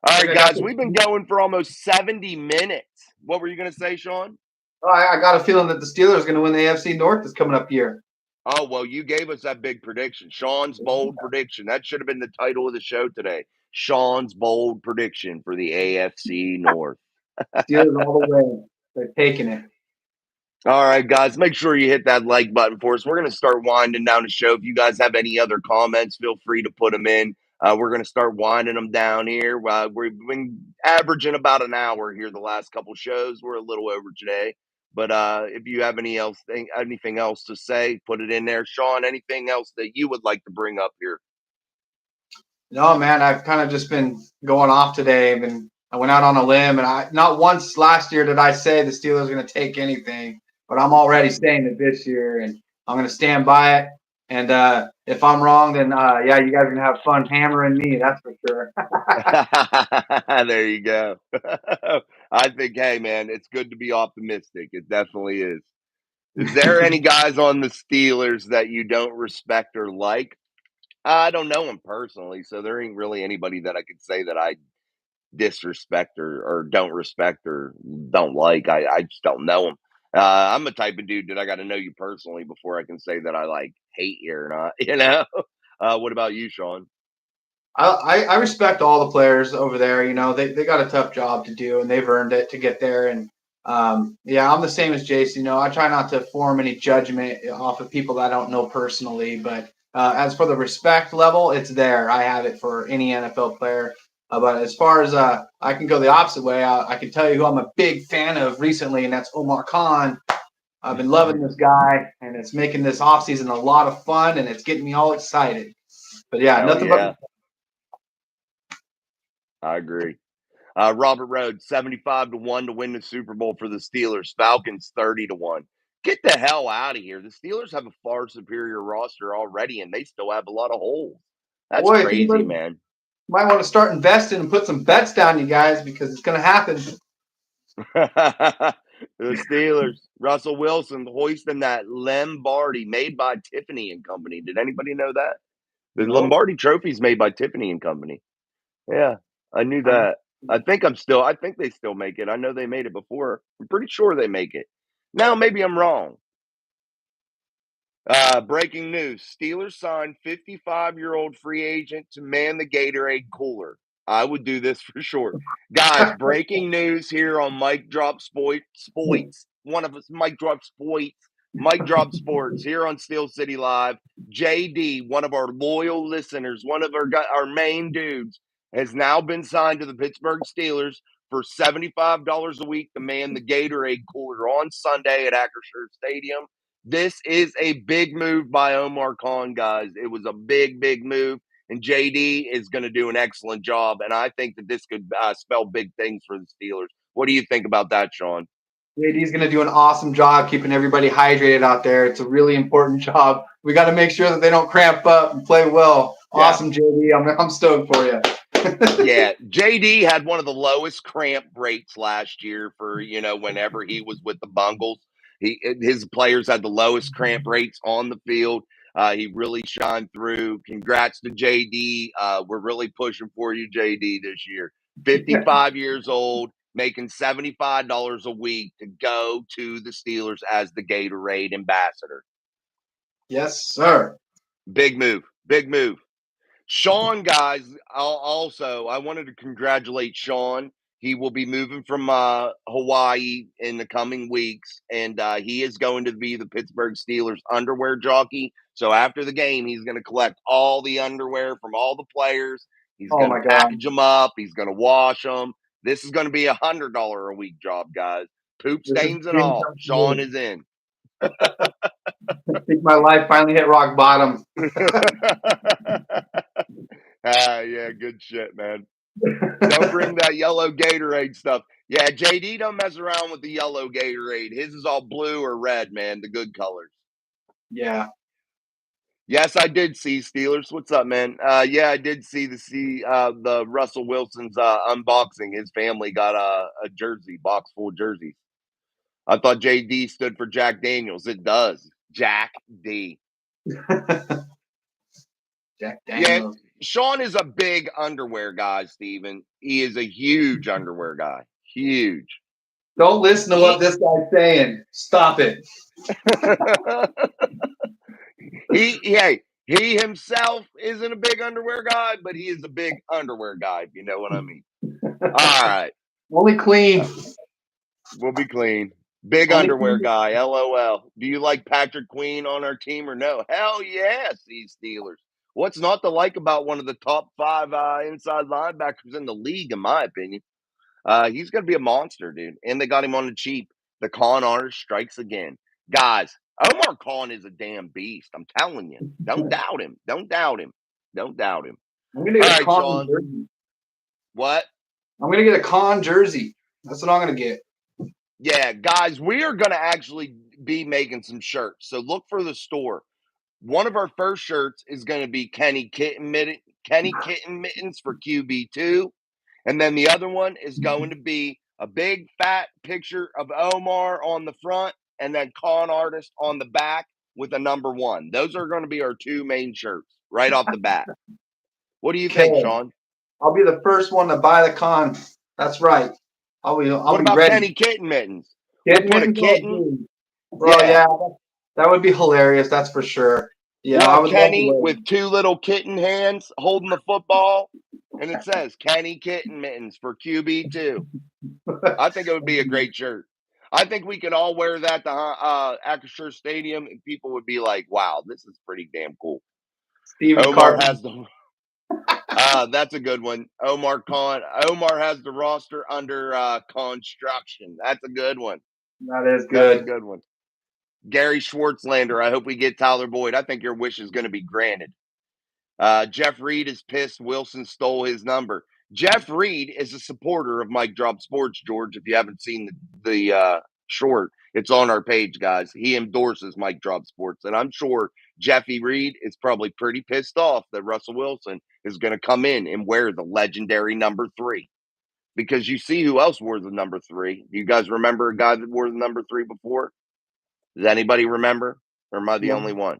All Like right, guys, we've been going for almost 70 minutes. What were you going to say, Sean? I got a feeling that the Steelers are going to win the AFC North this coming up year. Oh, well, you gave us that big prediction. Sean's bold prediction. That should have been the title of the show today. Sean's bold prediction for the AFC North. Steelers all the way. They're taking it. All right, guys, make sure you hit that like button for us. We're going to start winding down the show. If you guys have any other comments, feel free to put them in. We're going to start winding them down here. We've been averaging about an hour here the last couple shows. We're a little over today. But if you have anything else to say, put it in there. Sean, anything else that you would like to bring up here? No, man, I've kind of just been going off today. I went out on a limb, and not once last year did I say the Steelers are going to take anything, but I'm already saying it this year, and I'm going to stand by it. And if I'm wrong, then yeah, you guys are going to have fun hammering me. That's for sure. There you go. I think, hey, man, it's good to be optimistic. It definitely is. Is there any guys on the Steelers that you don't respect or like? I don't know him personally, so there ain't really anybody that I could say that I disrespect or don't respect or don't like. I just don't know him. I'm the type of dude that I got to know you personally before I can say that I like hate you or not. You know. What about you, Sean? I respect all the players over there. You know, they got a tough job to do, and they've earned it to get there. And yeah, I'm the same as Jason. You know, I try not to form any judgment off of people that I don't know personally. But as for the respect level, it's there. I have it for any NFL player. But as far as I can go the opposite way, I can tell you who I'm a big fan of recently, and that's Omar Khan. I've been loving this guy, and it's making this offseason a lot of fun, and it's getting me all excited. But yeah, Hell nothing but yeah. I agree. Robert Rhodes, 75-1 to win the Super Bowl for the Steelers. Falcons, 30-1. Get the hell out of here. The Steelers have a far superior roster already, and they still have a lot of holes. That's Boy, if crazy, anybody man. might want to start investing and put some bets down, you guys, because it's going to happen. The Steelers, Russell Wilson hoisting that Lombardi made by Tiffany and Company. Did anybody know that? The Nope. Lombardi trophy's made by Tiffany and Company. Yeah, I knew that. I think they still make it. I know they made it before. I'm pretty sure they make it. Now, maybe I'm wrong. Breaking news. Steelers signed 55-year-old free agent to man the Gatorade cooler. I would do this for sure. Guys, breaking news here on Mike Drop Spoits. One of us, Mike Drop Spoits. Mike Drop Sports here on Steel City Live. JD, one of our loyal listeners, one of our main dudes, has now been signed to the Pittsburgh Steelers for $75 a week to man the Gatorade cooler on Sunday at Acrisure Stadium. This is a big move by Omar Khan, guys. It was a big, big move, and JD is going to do an excellent job. And I think that this could spell big things for the Steelers. What do you think about that, Sean? JD's going to do an awesome job keeping everybody hydrated out there. It's a really important job. We got to make sure that they don't cramp up and play well. Yeah. Awesome, JD. I'm stoked for you. Yeah, JD had one of the lowest cramp rates last year for, whenever he was with the Bungles. His players had the lowest cramp rates on the field. He really shined through. Congrats to JD. We're really pushing for you, JD, this year. 55 years old, making $75 a week to go to the Steelers as the Gatorade ambassador. Yes, sir. Big move. Big move. Sean, guys, I wanted to congratulate Sean. He will be moving from Hawaii in the coming weeks, and he is going to be the Pittsburgh Steelers underwear jockey. So after the game, he's going to collect all the underwear from all the players. He's going to package them up. He's going to wash them. This is going to be $100 a week job, guys. Poop stains and all. Sean is in. I think my life finally hit rock bottom. Yeah, good shit, man. Don't bring that yellow Gatorade stuff. Yeah, JD don't mess around with the yellow Gatorade. His is all blue or red, man, the good colors. Yeah. Yes, I did see Steelers. What's up, man? Yeah, I did see the Russell Wilson's unboxing. His family got a jersey, box full of jerseys. I thought JD stood for Jack Daniels. It does. Jack D. Jack Daniels. Yeah, Sean is a big underwear guy, Steven. He is a huge underwear guy. Huge. Don't listen to what this guy's saying. Stop it. He himself isn't a big underwear guy, but he is a big underwear guy, if you know what I mean. All right. Only clean. We'll be clean. Big only underwear clean. Guy, LOL. Do you like Patrick Queen on our team or no? Hell yes, these Steelers. What's not to like about one of the top 5 inside linebackers in the league, in my opinion? He's going to be a monster, dude. And they got him on the cheap. The con artist strikes again. Guys, Omar Khan is a damn beast. I'm telling you. Don't doubt him. Don't doubt him. Don't doubt him. I'm going to get a Khan jersey. What? I'm going to get a Khan jersey. That's what I'm going to get. Yeah, guys, we are going to actually be making some shirts. So look for the store. One of our first shirts is going to be Kenny Kitten Mittens for QB2. And then the other one is going to be a big fat picture of Omar on the front and then Con Artist on the back with a number 1. Those are going to be our 2 main shirts right off the bat. What do you think, Sean? I'll be the first one to buy the Con. That's right. I'll be ready. Kenny Kitten Mittens? We'll put a kitten. Bro, yeah, that would be hilarious. That's for sure. Yeah, I would Kenny with 2 little kitten hands holding the football, and it says Kenny Kitten Mittens for QB2. I think it would be a great shirt. I think we could all wear that to Acrisure Stadium, and people would be like, "Wow, this is pretty damn cool." Omar has the. That's a good one. Omar has the roster under construction. That's a good one. That is good. That's a good one. Gary Schwartzlander, I hope we get Tyler Boyd. I think your wish is going to be granted. Jeff Reed is pissed Wilson stole his number. Jeff Reed is a supporter of Mike Drop Sports, George. If you haven't seen the short, it's on our page, guys. He endorses Mike Drop Sports, and I'm sure Jeffy Reed is probably pretty pissed off that Russell Wilson is going to come in and wear the legendary number 3. Because you see who else wore the number 3. Do you guys remember a guy that wore the number 3 before? Does anybody remember? Or am I the only one?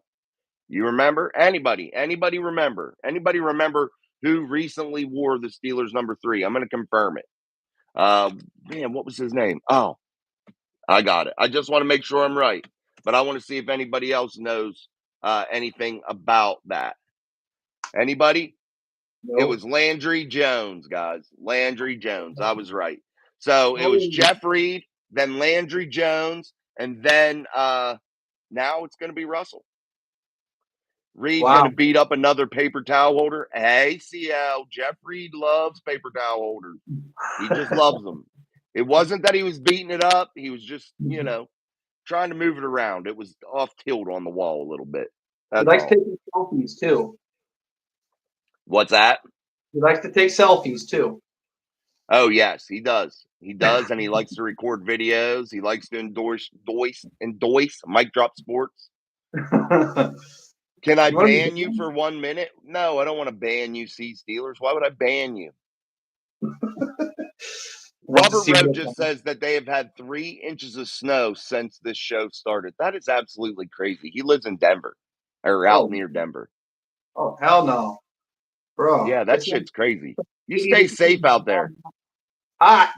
You remember? Anybody? Anybody remember? Anybody remember who recently wore the Steelers number 3? I'm going to confirm it. Man, what was his name? Oh, I got it. I just want to make sure I'm right, but I want to see if anybody else knows anything about that. Anybody? It Nope. was Landry Jones, guys. Landry Jones. I was right. So it was Oh, Jeff Reed, then Landry Jones, and then now it's going to be Russell. Reed going wow. to beat up another paper towel holder. Hey, CL, Jeff Reed loves paper towel holders. He just loves them. It wasn't that he was beating it up. He was just, trying to move it around. It was off tilt on the wall a little bit. He That's likes all. taking selfies too. What's that? He likes to take selfies too. Oh, yes, he does. He does, and he likes to record videos. He likes to endorse Mike Drop Sports. Can I ban you for 1 minute? No, I don't want to ban you, C Steelers. Why would I ban you? Wants to Robert see Rowe what just says that they have had 3 inches of snow since this show started. That is absolutely crazy. He lives in Denver, or out oh, near Denver. oh hell no, bro. Yeah, that It's like shit's crazy. You 80 stay safe out degrees there. hot.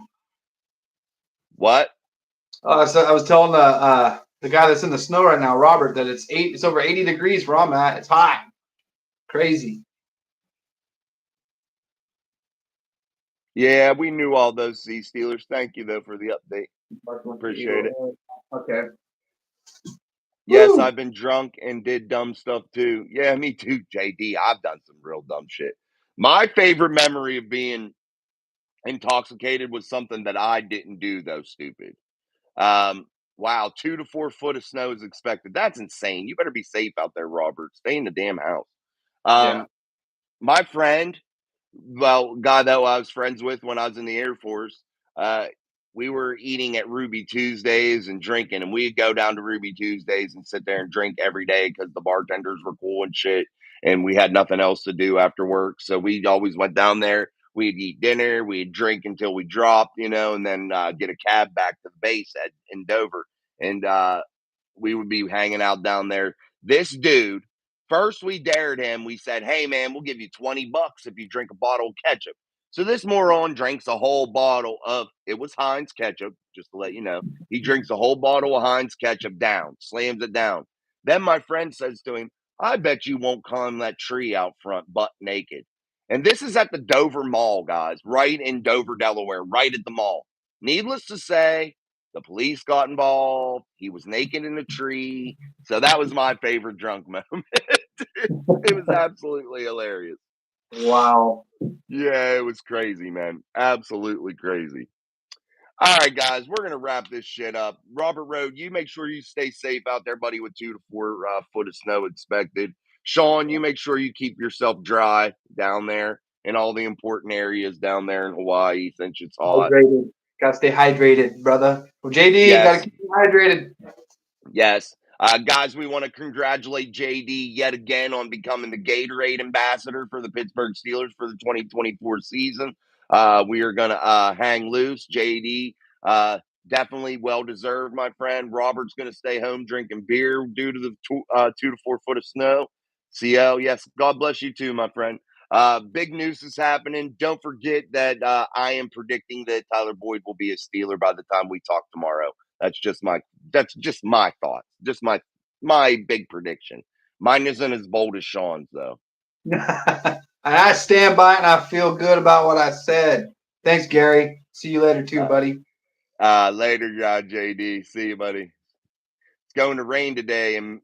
What? So I was telling the guy that's in the snow right now, Robert, that it's over 80 degrees where I'm at. It's hot. Crazy. Yeah, we knew all those C Steelers. Thank you though for the update. Appreciate it. Okay. Yes, Woo. I've been drunk and did dumb stuff too. Yeah, me too, JD. I've done some real dumb shit. My favorite memory of being intoxicated was something that I didn't do though, stupid. Um, wow, 2 to 4 foot of snow is expected. That's insane. You better be safe out there, Robert. Stay in the damn house. Yeah. Um, my friend, well, guy that I was friends with when I was in the Air Force, uh, we were eating at Ruby Tuesdays and drinking, and we'd go down to Ruby Tuesdays and sit there and drink every day because the bartenders were cool and shit, and we had nothing else to do after work. So we always went down there. We'd eat dinner, we'd drink until we dropped, and then get a cab back to the base in Dover, and we would be hanging out down there. This dude, first we dared him. We said, "Hey man, we'll give you $20 if you drink a bottle of ketchup." So this moron drinks a whole bottle of it was Heinz ketchup, just to let you know. He drinks a whole bottle of Heinz ketchup down, slams it down. Then my friend says to him, "I bet you won't climb that tree out front butt naked." And this is at the Dover Mall, guys, right in Dover, Delaware, right at the mall. Needless to say, the police got involved. He was naked in a tree. So that was my favorite drunk moment. It was absolutely hilarious. Wow. Yeah, it was crazy, man. Absolutely crazy. All right, guys, we're gonna wrap this shit up. Robert Road, you make sure you stay safe out there, buddy, with 2 to 4 foot of snow expected. Sean, you make sure you keep yourself dry down there in all the important areas down there in Hawaii since it's hot. Hydrated. Gotta stay hydrated, brother. Well, JD, gotta Yes, keep you hydrated. yes. Guys, we want to congratulate JD yet again on becoming the Gatorade ambassador for the Pittsburgh Steelers for the 2024 season. We are going to hang loose. JD, definitely well deserved, my friend. Robert's going to stay home drinking beer due to the 2 to 4 foot of snow. CL, yes, God bless you too, my friend. Big news is happening. Don't forget that I am predicting that Tyler Boyd will be a Steeler by the time we talk tomorrow. That's just my thoughts. Just my big prediction. Mine isn't as bold as Sean's though. And I stand by it and I feel good about what I said. Thanks, Gary. See you later too, buddy. Later, JD. See you, buddy. It's going to rain today in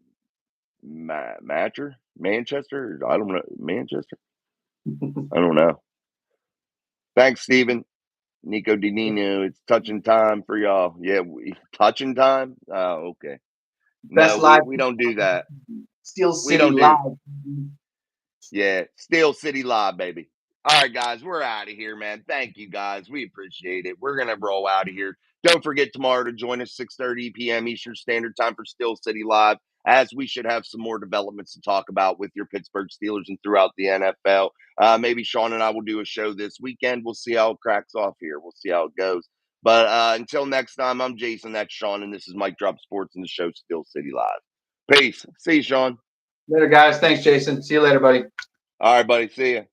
Manchester. I don't know, Manchester. I don't know. Thanks, Steven. Nico DiNino. It's touching time for y'all. Yeah, touching time. Oh, okay. Best No, we live, we don't do that. Steel We City don't do. live. Yeah, Steel City Live, baby. All right, guys, we're out of here, man. Thank you, guys. We appreciate it. We're gonna roll out of here. Don't forget tomorrow to join us 6:30 p.m. Eastern Standard Time for Steel City Live, as we should have some more developments to talk about with your Pittsburgh Steelers and throughout the NFL. Maybe Sean and I will do a show this weekend. We'll see how it cracks off here. We'll see how it goes. But until next time, I'm Jason. That's Sean, and this is Mike Drop Sports and the show Steel City Live. Peace. See you, Sean. Later, guys. Thanks, Jason. See you later, buddy. All right, buddy. See you.